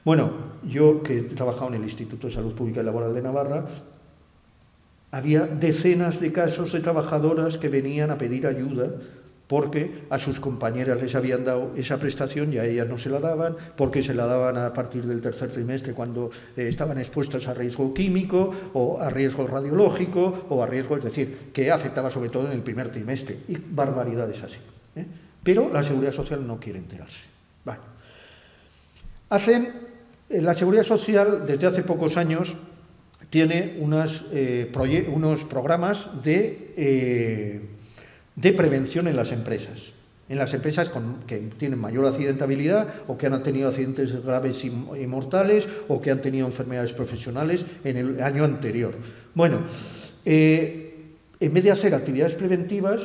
Bueno, yo que he trabajado en el Instituto de Salud Pública y Laboral de Navarra, había decenas de casos de trabajadoras que venían a pedir ayuda porque a sus compañeras les habían dado esa prestación y a ellas no se la daban, porque se la daban a partir del tercer trimestre cuando estaban expuestas a riesgo químico o a riesgo radiológico o a riesgo, es decir, que afectaba sobre todo en el primer trimestre, y barbaridades así. Pero la Seguridad Social no quiere enterarse. Bueno. La Seguridad Social desde hace pocos años tiene unos programas de prevención en las empresas. En las empresas que tienen mayor accidentabilidad o que han tenido accidentes graves y mortales o que han tenido enfermedades profesionales en el año anterior. Bueno, en vez de hacer actividades preventivas,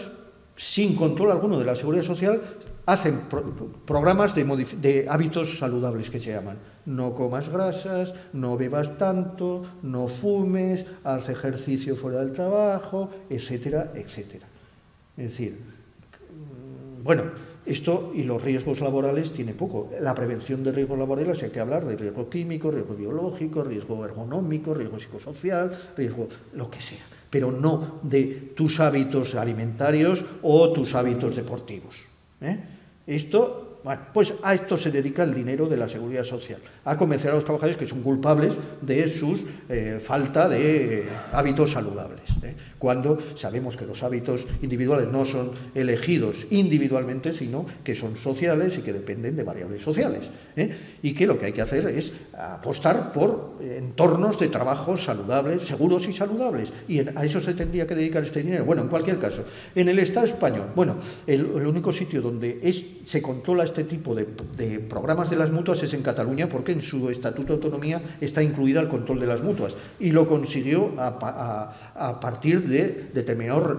sin control alguno de la Seguridad Social, hacen programas de hábitos saludables que se llaman. No comas grasas, no bebas tanto, no fumes, haz ejercicio fuera del trabajo, etcétera, etcétera. Es decir, bueno, esto y los riesgos laborales tiene poco. La prevención de riesgos laborales hay que hablar de riesgo químico, riesgo biológico, riesgo ergonómico, riesgo psicosocial, riesgo lo que sea, pero no de tus hábitos alimentarios o tus hábitos deportivos. Esto, bueno, pues a esto se dedica el dinero de la Seguridad Social, a convencer a los trabajadores que son culpables de su falta de hábitos saludables, cuando sabemos que los hábitos individuales no son elegidos individualmente, sino que son sociales y que dependen de variables sociales, y que lo que hay que hacer es apostar por entornos de trabajo saludables, seguros y saludables, y a eso se tendría que dedicar este dinero. Bueno, en cualquier caso, en el Estado español, bueno, el único sitio donde se controla este tipo de programas de las mutuas es en Cataluña, porque en su Estatuto de Autonomía está incluida el control de las mutuas, y lo consiguió a partir de determinados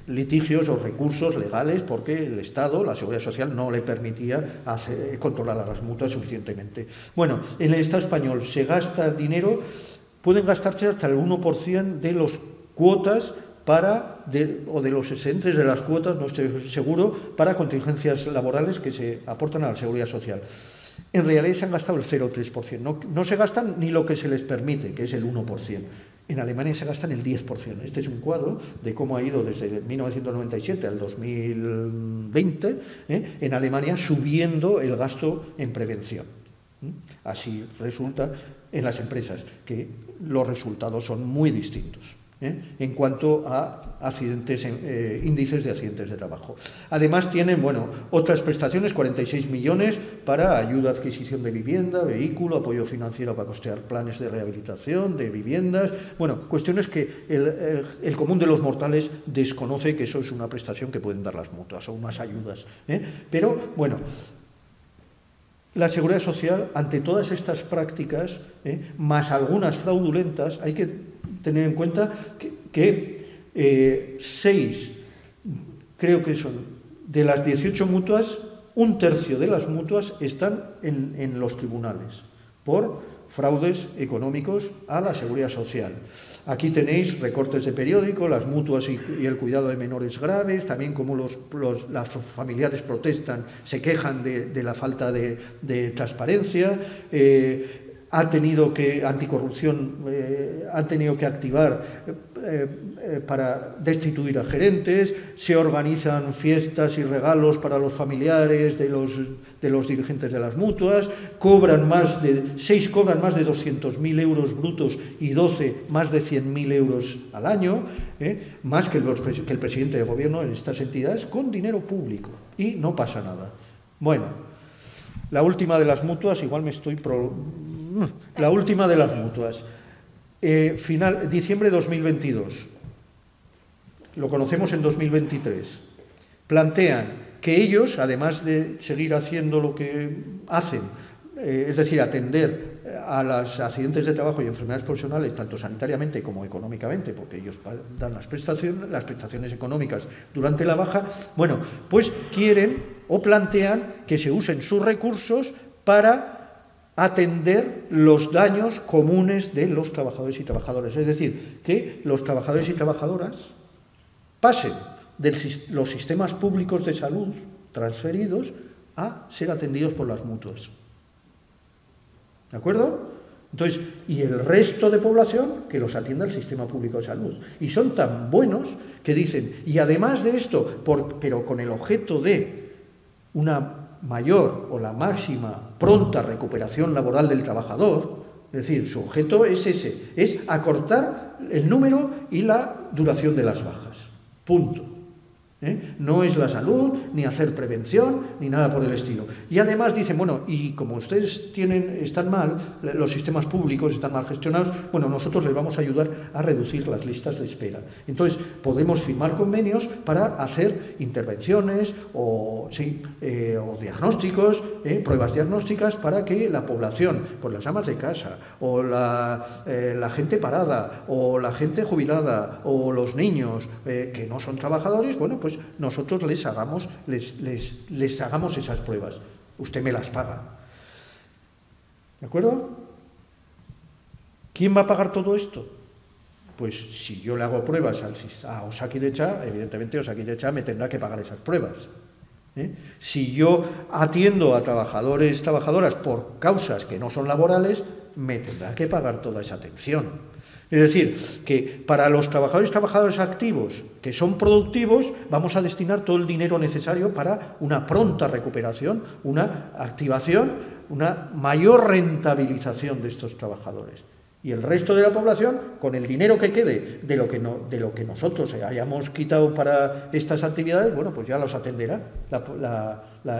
litigios o recursos legales, porque el Estado, la Seguridad Social, no le permitía controlar a las mutuas suficientemente. Bueno, en el Estado español se gasta dinero, pueden gastarse hasta el 1% de las cuotas o de los excedentes de las cuotas, no estoy seguro, para contingencias laborales que se aportan a la Seguridad Social. En realidad se han gastado el 0,3%, no se gastan ni lo que se les permite, que es el 1%. En Alemania se gastan el 10%. Este es un cuadro de cómo ha ido desde 1997 al 2020, en Alemania subiendo el gasto en prevención. Así resulta en las empresas, que los resultados son muy distintos en cuanto a índices de accidentes de trabajo. Además tienen, bueno, otras prestaciones, 46 millones para ayuda a adquisición de vivienda, vehículo, apoyo financiero para costear planes de rehabilitación de viviendas, bueno, cuestiones que el común de los mortales desconoce que eso es una prestación que pueden dar las mutuas o unas ayudas, pero bueno, la Seguridad Social, ante todas estas prácticas, más algunas fraudulentas, hay que tener en cuenta que 6, creo que son, de las 18 mutuas, un tercio de las mutuas están en los tribunales por fraudes económicos a la Seguridad Social. Aquí tenéis recortes de periódico, las mutuas y el cuidado de menores graves, también como los familiares protestan, se quejan de la falta de transparencia. Anticorrupción han tenido que activar para destituir a gerentes, se organizan fiestas y regalos para los familiares de los dirigentes de las mutuas, 6 cobran más de 200.000 euros brutos y 12 más de 100.000 euros al año, más que el presidente de gobierno en estas entidades, con dinero público, y no pasa nada. Bueno, la última de las mutuas, la última de las mutuas. Diciembre de 2022, lo conocemos en 2023, plantean que ellos, además de seguir haciendo lo que hacen, es decir, atender a los accidentes de trabajo y enfermedades profesionales, tanto sanitariamente como económicamente, porque ellos dan las prestaciones económicas durante la baja, bueno, pues quieren o plantean que se usen sus recursos para atender los daños comunes de los trabajadores y trabajadoras. Es decir, que los trabajadores y trabajadoras pasen de los sistemas públicos de salud transferidos a ser atendidos por las mutuas. ¿De acuerdo? Entonces, y el resto de población que los atienda el sistema público de salud. Y son tan buenos que dicen, y además de esto, pero con el objeto de una mayor o la máxima pronta recuperación laboral del trabajador, es decir, su objeto es ese, es acortar el número y la duración de las bajas. Punto. No es la salud, ni hacer prevención, ni nada por el estilo. Y además dicen, bueno, y como ustedes están mal, los sistemas públicos están mal gestionados, bueno, nosotros les vamos a ayudar a reducir las listas de espera. Entonces, podemos firmar convenios para hacer intervenciones o diagnósticos, pruebas diagnósticas para que la población, pues las amas de casa, o la gente parada, o la gente jubilada, o los niños que no son trabajadores, bueno, pues nosotros les hagamos esas pruebas. Usted me las paga. ¿De acuerdo? ¿Quién va a pagar todo esto? Pues si yo le hago pruebas a Osakidetza, evidentemente Osakidetza me tendrá que pagar esas pruebas. Si yo atiendo a trabajadores, trabajadoras por causas que no son laborales, me tendrá que pagar toda esa atención. Es decir, que para los trabajadores y trabajadoras activos que son productivos, vamos a destinar todo el dinero necesario para una pronta recuperación, una activación, una mayor rentabilización de estos trabajadores. Y el resto de la población, con el dinero que quede de lo que nosotros hayamos quitado para estas actividades, bueno, pues ya los atenderá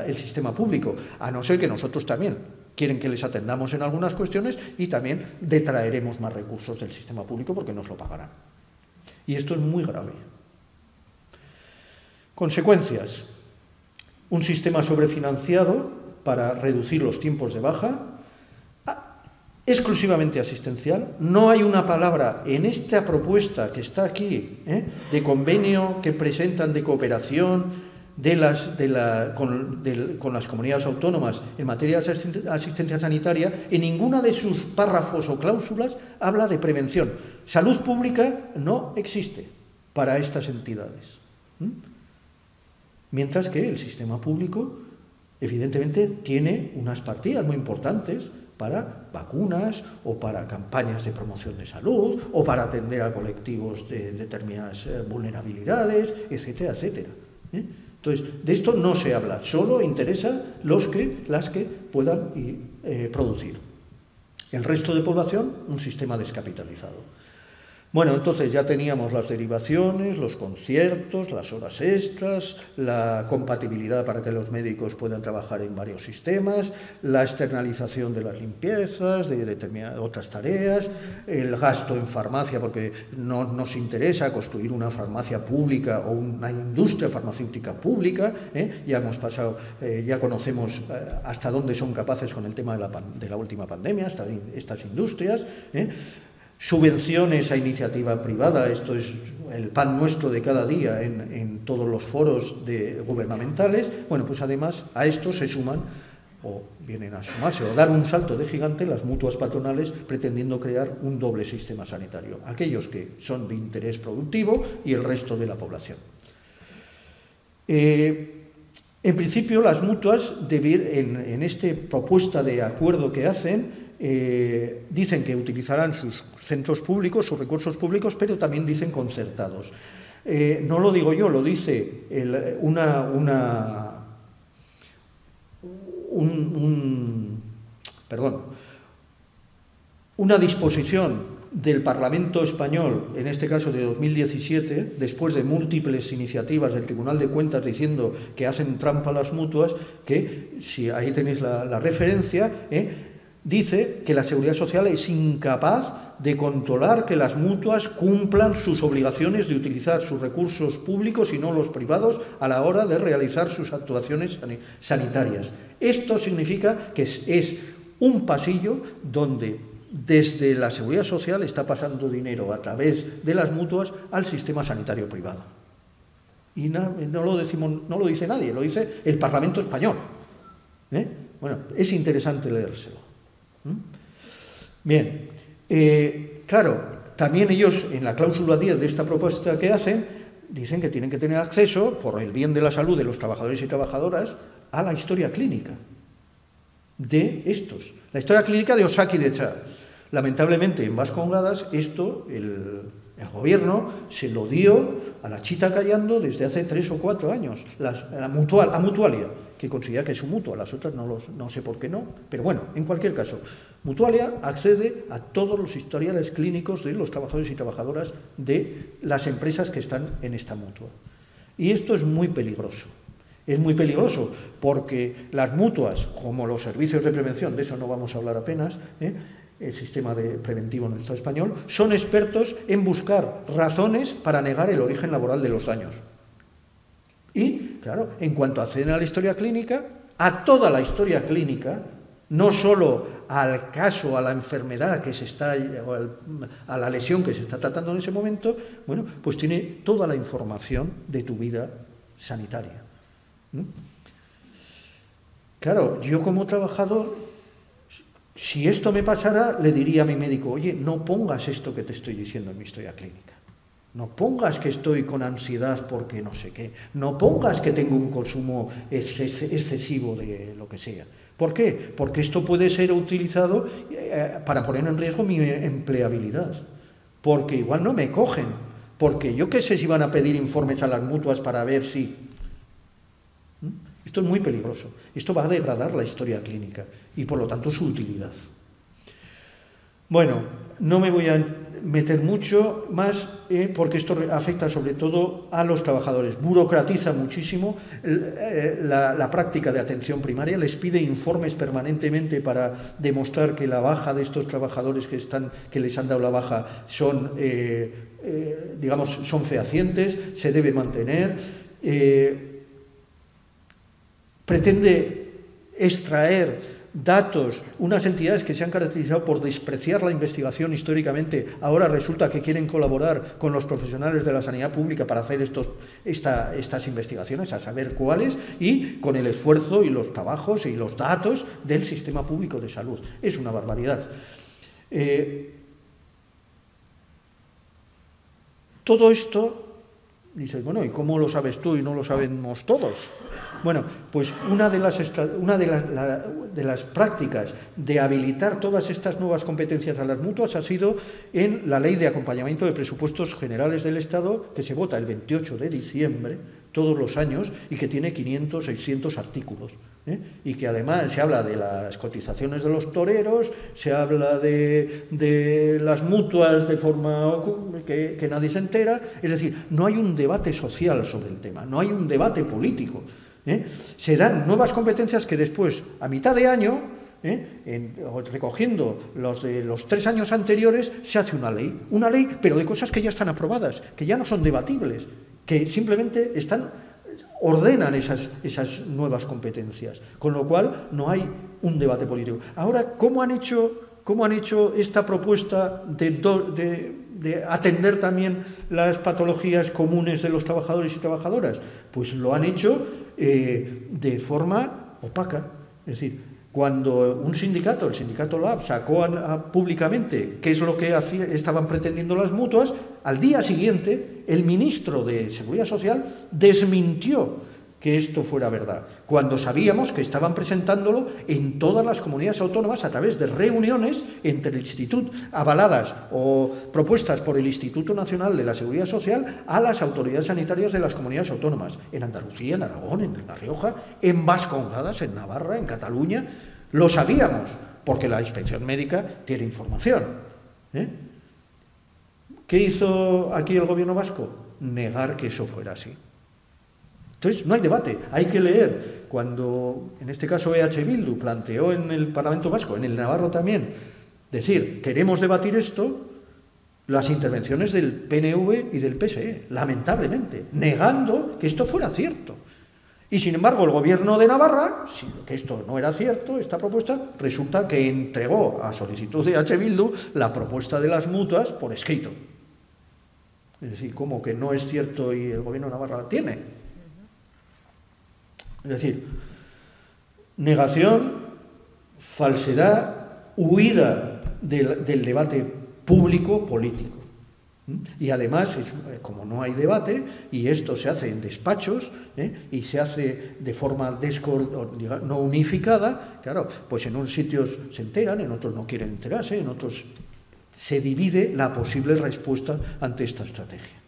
el sistema público, a no ser que nosotros también quieren que les atendamos en algunas cuestiones y también detraeremos más recursos del sistema público porque nos lo pagarán. Y esto es muy grave. Consecuencias. Un sistema sobrefinanciado para reducir los tiempos de baja, exclusivamente asistencial. No hay una palabra en esta propuesta que está aquí, de convenio que presentan de cooperación con las comunidades autónomas en materia de asistencia sanitaria, en ninguna de sus párrafos o cláusulas habla de prevención. Salud pública no existe para estas entidades. Mientras que el sistema público, evidentemente, tiene unas partidas muy importantes para vacunas o para campañas de promoción de salud o para atender a colectivos de determinadas vulnerabilidades, etcétera, etcétera. Entonces, de esto no se habla, solo interesa las que puedan producir. El resto de población, un sistema descapitalizado. Bueno, entonces ya teníamos las derivaciones, los conciertos, las horas extras, la compatibilidad para que los médicos puedan trabajar en varios sistemas, la externalización de las limpiezas, de determinadas otras tareas, el gasto en farmacia, porque no nos interesa construir una farmacia pública o una industria farmacéutica pública, ya hemos pasado, ya conocemos hasta dónde son capaces con el tema de la última pandemia, estas industrias, subvenciones a iniciativa privada, esto es el pan nuestro de cada día en todos los foros gubernamentales. Bueno, pues además a esto se suman, o vienen a sumarse, o dar un salto de gigante las mutuas patronales pretendiendo crear un doble sistema sanitario, aquellos que son de interés productivo y el resto de la población. En principio, las mutuas, en esta propuesta de acuerdo que hacen, dicen que utilizarán sus centros públicos, sus recursos públicos, pero también dicen concertados. No lo digo yo, lo dice una disposición del Parlamento Español, en este caso de 2017, después de múltiples iniciativas del Tribunal de Cuentas diciendo que hacen trampa las mutuas, que, si ahí tenéis la referencia, dice que la Seguridad Social es incapaz de controlar que las mutuas cumplan sus obligaciones de utilizar sus recursos públicos y no los privados a la hora de realizar sus actuaciones sanitarias. Esto significa que es un pasillo donde desde la Seguridad Social está pasando dinero a través de las mutuas al sistema sanitario privado. Y no lo dice nadie, lo dice el Parlamento Español. Bueno, es interesante leérselo. Bien, claro, también ellos en la cláusula 10 de esta propuesta que hacen, dicen que tienen que tener acceso, por el bien de la salud de los trabajadores y trabajadoras, a la historia clínica de estos. La historia clínica de Osakidetza. Lamentablemente, en Vascongadas, esto el gobierno se lo dio a la Chita Callando desde hace 3 o 4 años, a Mutualia, que considera que es un mutua, las otras no sé por qué no, pero bueno, en cualquier caso, Mutualia accede a todos los historiales clínicos de los trabajadores y trabajadoras de las empresas que están en esta mutua. Y esto es muy peligroso. Es muy peligroso porque las mutuas, como los servicios de prevención, de eso no vamos a hablar apenas, el sistema preventivo en el Estado español, son expertos en buscar razones para negar el origen laboral de los daños. Y, claro, en cuanto acceden a la historia clínica, a toda la historia clínica, no solo al caso, a la enfermedad que se está, o a la lesión que se está tratando en ese momento, bueno, pues tiene toda la información de tu vida sanitaria. Claro, yo como trabajador, si esto me pasara, le diría a mi médico, oye, no pongas esto que te estoy diciendo en mi historia clínica. No pongas que estoy con ansiedad porque no sé qué. No pongas que tengo un consumo excesivo de lo que sea. ¿Por qué? Porque esto puede ser utilizado para poner en riesgo mi empleabilidad. Porque igual no me cogen. Porque yo qué sé si van a pedir informes a las mutuas para ver si... Esto es muy peligroso. Esto va a degradar la historia clínica y, por lo tanto, su utilidad. Bueno, no me voy a meter mucho más porque esto afecta sobre todo a los trabajadores. Burocratiza muchísimo la práctica de atención primaria, les pide informes permanentemente para demostrar que la baja de estos trabajadores que les han dado la baja son fehacientes, se debe mantener. Pretende extraer datos, unas entidades que se han caracterizado por despreciar la investigación históricamente, ahora resulta que quieren colaborar con los profesionales de la sanidad pública para hacer estas investigaciones, a saber cuáles, y con el esfuerzo y los trabajos y los datos del sistema público de salud. Es una barbaridad. Todo esto, dices, bueno, ¿y cómo lo sabes tú y no lo sabemos todos? Bueno, pues una de las prácticas de habilitar todas estas nuevas competencias a las mutuas ha sido en la Ley de Acompañamiento de Presupuestos Generales del Estado, que se vota el 28 de diciembre todos los años y que tiene 500, 600 artículos. Y que además se habla de las cotizaciones de los toreros, se habla de las mutuas de forma que nadie se entera. Es decir, no hay un debate social sobre el tema, no hay un debate político. Se dan nuevas competencias que después, a mitad de año, recogiendo los de los 3 años anteriores, se hace una ley, pero de cosas que ya están aprobadas, que ya no son debatibles, que simplemente ordenan esas nuevas competencias, con lo cual no hay un debate político. Ahora, ¿cómo han hecho esta propuesta de atender también las patologías comunes de los trabajadores y trabajadoras? Pues lo han hecho de forma opaca. Es decir, cuando un sindicato, el sindicato LAB, sacó públicamente qué es lo que estaban pretendiendo las mutuas, al día siguiente el ministro de Seguridad Social desmintió que esto fuera verdad, cuando sabíamos que estaban presentándolo en todas las comunidades autónomas a través de reuniones entre el Instituto, avaladas o propuestas por el Instituto Nacional de la Seguridad Social, a las autoridades sanitarias de las comunidades autónomas, en Andalucía, en Aragón, en La Rioja, en Vascongadas, en Navarra, en Cataluña. Lo sabíamos, porque la inspección médica tiene información. ¿Qué hizo aquí el gobierno vasco? Negar que eso fuera así. Entonces, no hay debate, hay que leer. Cuando, en este caso, EH Bildu planteó en el Parlamento Vasco, en el Navarro también, decir, queremos debatir esto, las intervenciones del PNV y del PSE, lamentablemente, negando que esto fuera cierto. Y, sin embargo, el gobierno de Navarra, que esto no era cierto, esta propuesta, resulta que entregó a solicitud de EH Bildu la propuesta de las mutuas por escrito. Es decir, ¿cómo que no es cierto y el gobierno de Navarra la tiene? Es decir, negación, falsedad, huida del debate público político. Y además, como no hay debate, y esto se hace en despachos, y se hace de forma no unificada, claro, pues en unos sitios se enteran, en otros no quieren enterarse, en otros se divide la posible respuesta ante esta estrategia.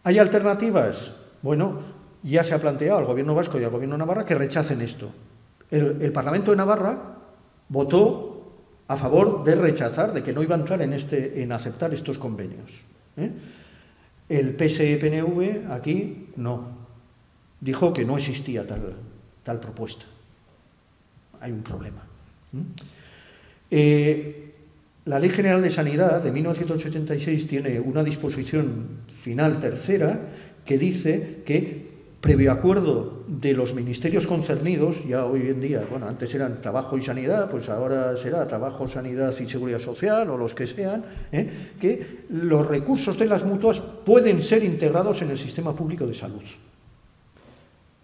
¿Hay alternativas? Bueno, ya se ha planteado al gobierno vasco y al gobierno de Navarra que rechacen esto. El Parlamento de Navarra votó a favor de rechazar, de que no iba a entrar en aceptar estos convenios. El PSE-PNV aquí no. Dijo que no existía tal propuesta. Hay un problema. La Ley General de Sanidad de 1986 tiene una disposición final tercera que dice que, previo acuerdo de los ministerios concernidos, ya hoy en día, bueno, antes eran Trabajo y Sanidad, pues ahora será Trabajo, Sanidad y Seguridad Social, o los que sean, que los recursos de las mutuas pueden ser integrados en el sistema público de salud.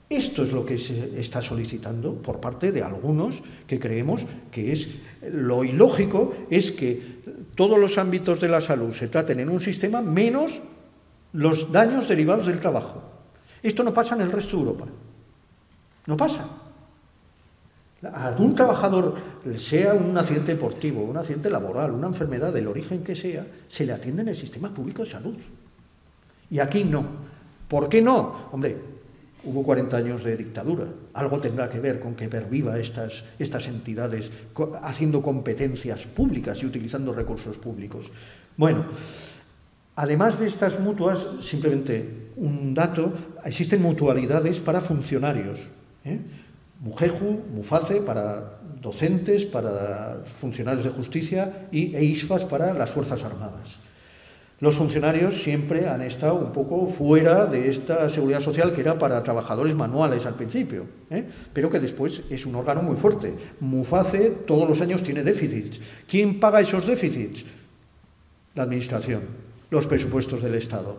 Esto es lo que se está solicitando por parte de algunos que creemos que es lo ilógico, es que todos los ámbitos de la salud se traten en un sistema menos los daños derivados del trabajo. Esto no pasa en el resto de Europa. No pasa. A un trabajador, sea un accidente deportivo, un accidente laboral, una enfermedad del origen que sea, se le atiende en el sistema público de salud. Y aquí no. ¿Por qué no? Hombre, hubo 40 años de dictadura. Algo tendrá que ver con que perviva estas entidades haciendo competencias públicas y utilizando recursos públicos. Bueno, además de estas mutuas, simplemente un dato, existen mutualidades para funcionarios. Mujeju, Muface para docentes, para funcionarios de justicia y ISFAS para las Fuerzas Armadas. Los funcionarios siempre han estado un poco fuera de esta seguridad social que era para trabajadores manuales al principio, pero que después es un órgano muy fuerte. Muface todos los años tiene déficits. ¿Quién paga esos déficits? La Administración, los presupuestos del Estado.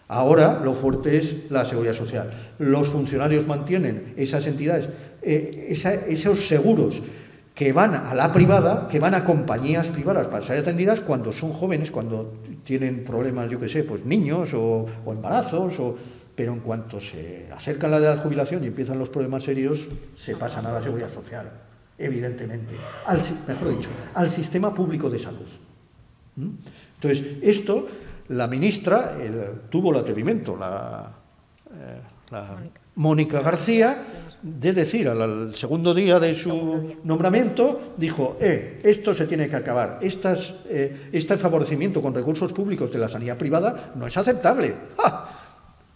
Ahora lo fuerte es la seguridad social. Los funcionarios mantienen esas entidades, esos seguros que van a la privada, que van a compañías privadas para ser atendidas cuando son jóvenes, cuando tienen problemas, yo qué sé, pues niños o embarazos, pero en cuanto se acercan la edad de jubilación y empiezan los problemas serios, se pasan a la seguridad social, evidentemente, mejor dicho, al sistema público de salud. Entonces, esto, la ministra tuvo el atrevimiento, Mónica García, de decir al segundo día de su nombramiento, dijo, esto se tiene que acabar, este favorecimiento con recursos públicos de la sanidad privada no es aceptable. ¡Ja!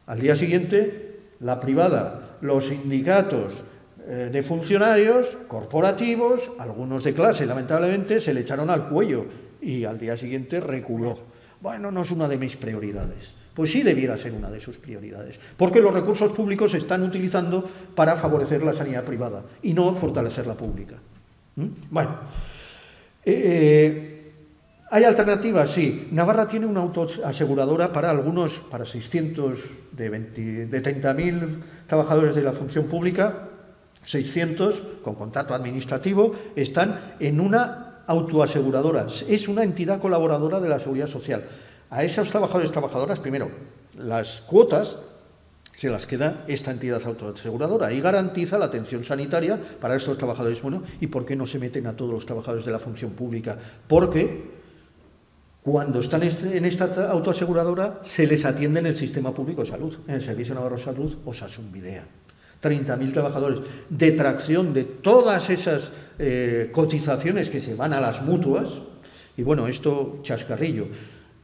Al día siguiente, la privada, los sindicatos de funcionarios corporativos, algunos de clase, lamentablemente, se le echaron al cuello y al día siguiente reculó. Bueno, no es una de mis prioridades. Pues sí debiera ser una de sus prioridades, porque los recursos públicos se están utilizando para favorecer la sanidad privada y no fortalecer la pública. Bueno, ¿hay alternativas? Sí. Navarra tiene una autoaseguradora para 600 de 30.000 trabajadores de la función pública, 600 con contrato administrativo, están en una autoaseguradora. Es una entidad colaboradora de la Seguridad Social. A esos trabajadores y trabajadoras, primero, las cuotas se las queda esta entidad autoaseguradora y garantiza la atención sanitaria para estos trabajadores. Bueno, ¿y por qué no se meten a todos los trabajadores de la función pública? Porque cuando están en esta autoaseguradora se les atiende en el sistema público de salud, en el Servicio Navarro de Salud Osasun Bidea. 30.000 trabajadores de tracción de todas esas cotizaciones que se van a las mutuas. Y bueno, esto chascarrillo.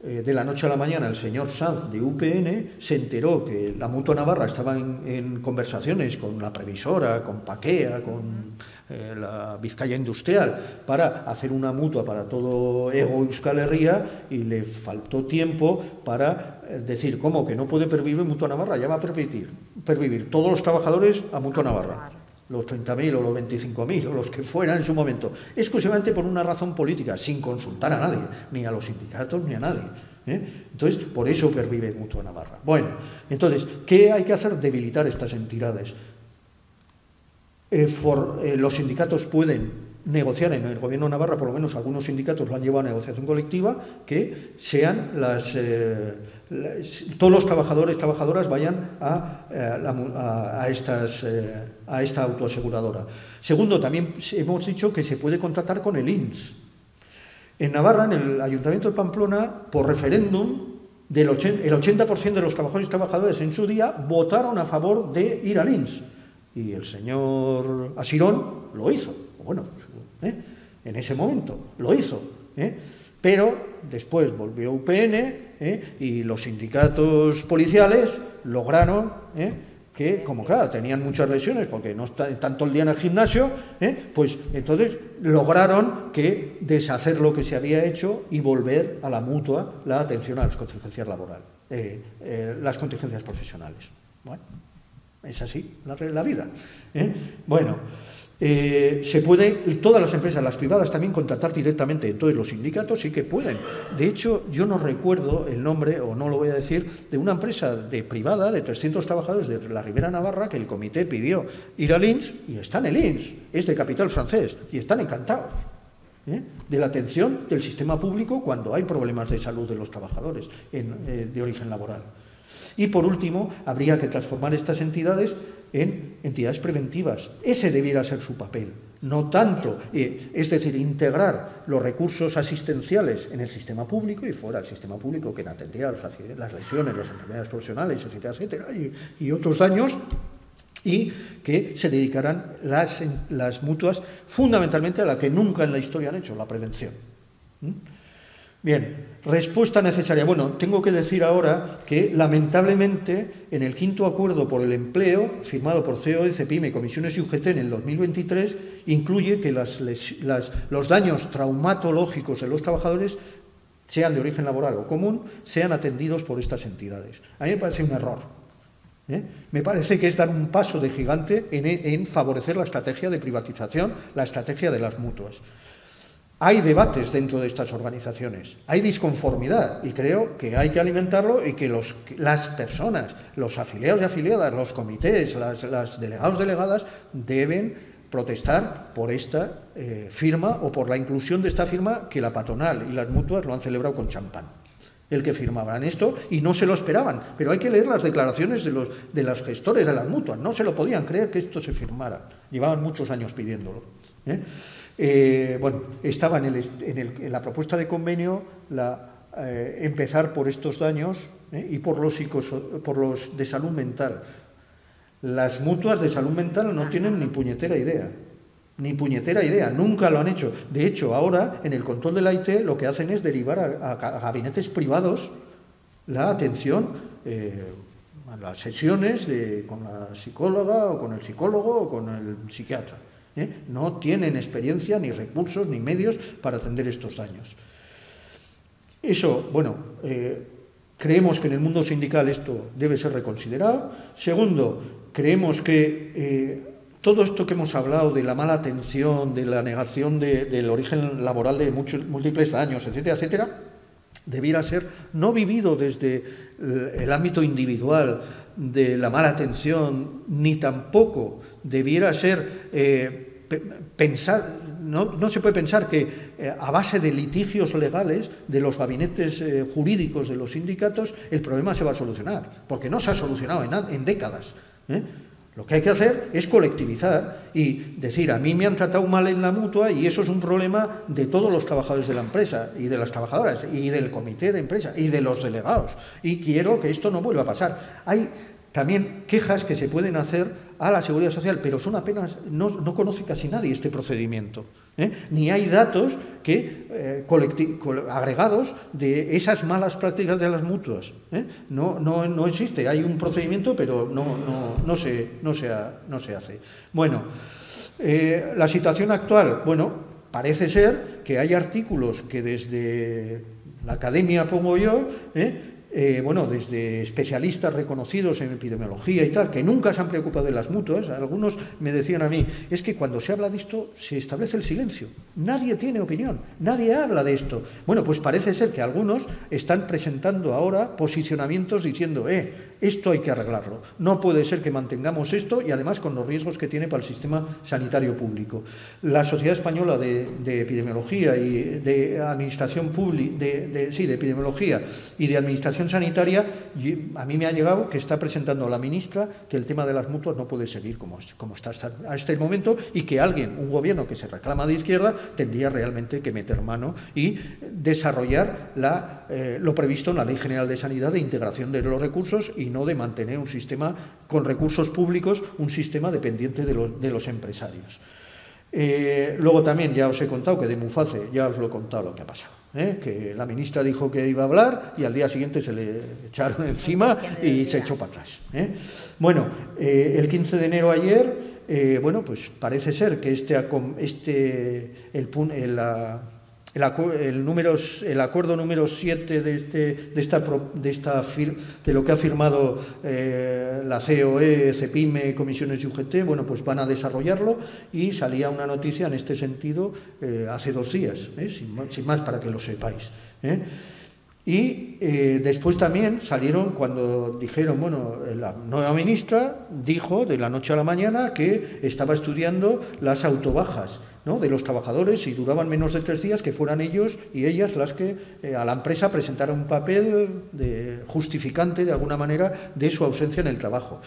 De la noche a la mañana el señor Sanz de UPN se enteró que la Mutua Navarra estaba en conversaciones con la previsora, con Paquea, con la Vizcaya Industrial, para hacer una mutua para todo Ego Euskal Herria, y le faltó tiempo para decir, ¿cómo que no puede pervivir Mutua Navarra? Ya va a pervivir todos los trabajadores a Mutua Navarra, los 30.000 o los 25.000 o los que fueran en su momento, exclusivamente por una razón política, sin consultar a nadie, ni a los sindicatos ni a nadie. Entonces, por eso pervive Mutua Navarra. Bueno, entonces, ¿qué hay que hacer? Debilitar estas entidades. Los sindicatos pueden negociar en el Gobierno de Navarra, por lo menos algunos sindicatos lo han llevado a negociación colectiva, que sean todos los trabajadores y trabajadoras vayan a esta autoaseguradora. Segundo, también hemos dicho que se puede contratar con el INS. En Navarra, en el Ayuntamiento de Pamplona, por referéndum, el 80% de los trabajadores y trabajadoras en su día votaron a favor de ir al INS. Y el señor Asirón lo hizo. Bueno, en ese momento lo hizo. Pero después volvió UPN y los sindicatos policiales lograron que, como claro, tenían muchas lesiones porque no están todo el día en el gimnasio, pues entonces lograron que deshacer lo que se había hecho y volver a la mutua la atención a las contingencias laborales, las contingencias profesionales. Bueno, es así la vida. Bueno, se puede, todas las empresas, las privadas también, contratar directamente. Entonces los sindicatos sí que pueden. De hecho, yo no recuerdo el nombre, o no lo voy a decir, de una empresa privada de 300 trabajadores de la Ribera Navarra que el comité pidió ir al INS, y está en el INS, es de capital francés, y están encantados de la atención del sistema público cuando hay problemas de salud de los trabajadores de origen laboral. Y por último, habría que transformar estas entidades en entidades preventivas. Ese debiera ser su papel, no tanto, es decir, integrar los recursos asistenciales en el sistema público y fuera del sistema público, que atendería las lesiones, las enfermedades profesionales, etcétera, etcétera, y otros daños, y que se dedicarán las mutuas fundamentalmente a la que nunca en la historia han hecho, la prevención. Bien, respuesta necesaria. Bueno, tengo que decir ahora que, lamentablemente, en el quinto acuerdo por el empleo, firmado por COE, CEPIME, Comisiones y UGT en el 2023, incluye que los daños traumatológicos de los trabajadores, sean de origen laboral o común, sean atendidos por estas entidades. A mí me parece un error. Me parece que es dar un paso de gigante en favorecer la estrategia de privatización, la estrategia de las mutuas. Hay debates dentro de estas organizaciones, hay disconformidad, y creo que hay que alimentarlo, y que las personas, los afiliados y afiliadas, los comités, las delegados, delegadas, deben protestar por esta firma, o por la inclusión de esta firma, que la patronal y las mutuas lo han celebrado con champán. El que firmaban esto, y no se lo esperaban, pero hay que leer las declaraciones de los gestores de las mutuas, no se lo podían creer que esto se firmara, llevaban muchos años pidiéndolo. Bueno, estaba en la propuesta de convenio empezar por estos daños y por los de salud mental. Las mutuas de salud mental no tienen ni puñetera idea, nunca lo han hecho. De hecho, ahora en el control de la IT lo que hacen es derivar a gabinetes privados la atención, a las sesiones con la psicóloga o con el psicólogo o con el psiquiatra. No tienen experiencia, ni recursos, ni medios para atender estos daños. Eso, bueno, creemos que en el mundo sindical esto debe ser reconsiderado. Segundo, creemos que todo esto que hemos hablado de la mala atención, de la negación del origen laboral de múltiples daños, etcétera, etcétera, debiera ser no vivido desde el ámbito individual de la mala atención, ni tampoco debiera ser no se puede pensar que a base de litigios legales de los gabinetes jurídicos de los sindicatos el problema se va a solucionar, porque no se ha solucionado en décadas. Lo que hay que hacer es colectivizar y decir, a mí me han tratado mal en la mutua y eso es un problema de todos los trabajadores de la empresa y de las trabajadoras y del comité de empresa y de los delegados y quiero que esto no vuelva a pasar. Hay también quejas que se pueden hacer a la Seguridad Social, pero son apenas, no conoce casi nadie este procedimiento, ni hay datos que agregados de esas malas prácticas de las mutuas. No existe, hay un procedimiento, pero no se hace. Bueno, la situación actual, bueno, parece ser que hay artículos que desde la academia, pongo yo, bueno, desde especialistas reconocidos en epidemiología y tal, que nunca se han preocupado de las mutuas. Algunos me decían a mí, es que cuando se habla de esto se establece el silencio, nadie tiene opinión, nadie habla de esto. Bueno, pues parece ser que algunos están presentando ahora posicionamientos diciendo, esto hay que arreglarlo, no puede ser que mantengamos esto y además con los riesgos que tiene para el sistema sanitario público. La Sociedad Española de Epidemiología y de Administración Pública, de Epidemiología y de Administración Sanitaria, a mí me ha llegado que está presentando a la ministra que el tema de las mutuas no puede seguir como está hasta este momento y que alguien, un gobierno que se reclama de izquierda, tendría realmente que meter mano y desarrollar lo previsto en la Ley General de Sanidad de integración de los recursos y no de mantener un sistema con recursos públicos, un sistema dependiente de los empresarios. Luego también ya os he contado que de Muface, ya os lo he contado lo que ha pasado, que la ministra dijo que iba a hablar y al día siguiente se le echaron encima y se echó para atrás. Bueno, el 15 de enero ayer, bueno, pues parece ser que el acuerdo número 7 de lo que ha firmado la COE, CEPIME, Comisiones y UGT, bueno, pues van a desarrollarlo y salía una noticia en este sentido hace 2 días, sin más para que lo sepáis. Y después también salieron cuando dijeron, bueno, la nueva ministra dijo de la noche a la mañana que estaba estudiando las autobajas, ¿no?, de los trabajadores, si duraban menos de 3 días, que fueran ellos y ellas las que a la empresa presentaran un papel justificante de alguna manera de su ausencia en el trabajo.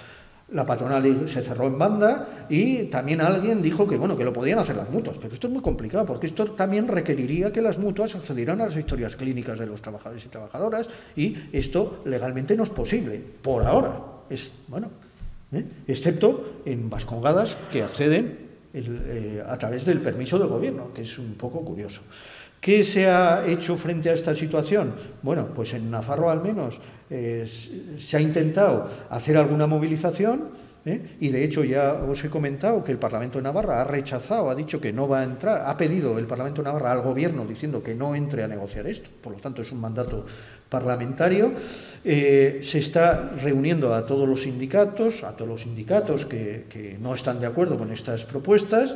La patronal se cerró en banda y también alguien dijo que, bueno, que lo podían hacer las mutuas, pero esto es muy complicado porque esto también requeriría que las mutuas accedieran a las historias clínicas de los trabajadores y trabajadoras y esto legalmente no es posible, por ahora, excepto en Vascongadas que acceden a través del permiso del gobierno, que es un poco curioso. ¿Qué se ha hecho frente a esta situación? Bueno, pues en Nafarroa al menos se ha intentado hacer alguna movilización y de hecho ya os he comentado que el Parlamento de Navarra ha rechazado, ha dicho que no va a entrar, ha pedido el Parlamento de Navarra al Gobierno diciendo que no entre a negociar esto, por lo tanto es un mandato parlamentario. Se está reuniendo a todos los sindicatos que no están de acuerdo con estas propuestas,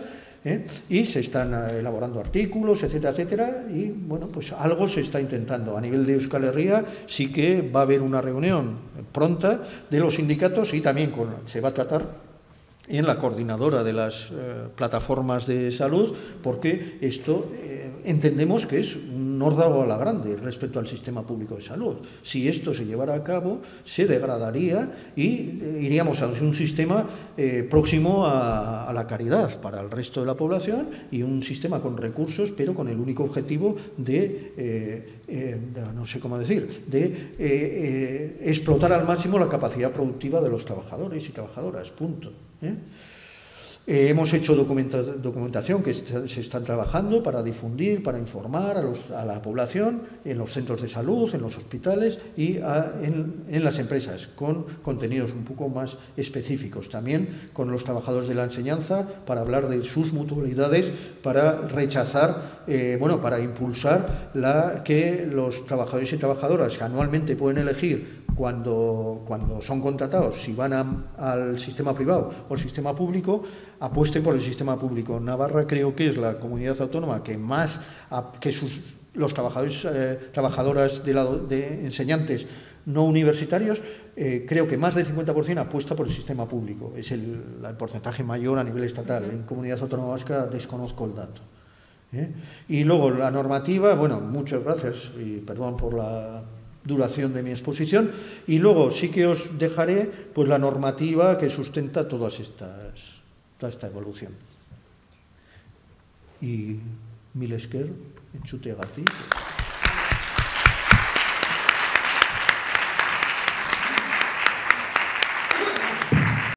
y se están elaborando artículos, etcétera, etcétera, y bueno, pues algo se está intentando. A nivel de Euskal Herria sí que va a haber una reunión pronta de los sindicatos y también se va a tratar en la coordinadora de las plataformas de salud, porque esto entendemos que es un órdago a la grande respecto al sistema público de salud. Si esto se llevara a cabo, se degradaría y iríamos a un sistema próximo a la caridad para el resto de la población y un sistema con recursos, pero con el único objetivo de no sé cómo decir, de explotar al máximo la capacidad productiva de los trabajadores y trabajadoras, punto. Hemos hecho documentación que se están trabajando para difundir, para informar a la población en los centros de salud, en los hospitales y en las empresas, con contenidos un poco más específicos. También con los trabajadores de la enseñanza para hablar de sus mutualidades, para rechazar, para impulsar que los trabajadores y trabajadoras anualmente pueden elegir cuando son contratados, si van al sistema privado o al sistema público, apuesten por el sistema público. Navarra creo que es la comunidad autónoma que más, los trabajadores, trabajadoras de enseñantes no universitarios, creo que más del 50% apuesta por el sistema público. Es el porcentaje mayor a nivel estatal. En Comunidad Autónoma Vasca desconozco el dato. Y luego la normativa, bueno, muchas gracias y perdón por la duración de mi exposición, y luego sí que os dejaré pues la normativa que sustenta toda esta evolución. Y mil esker, entzute gatik.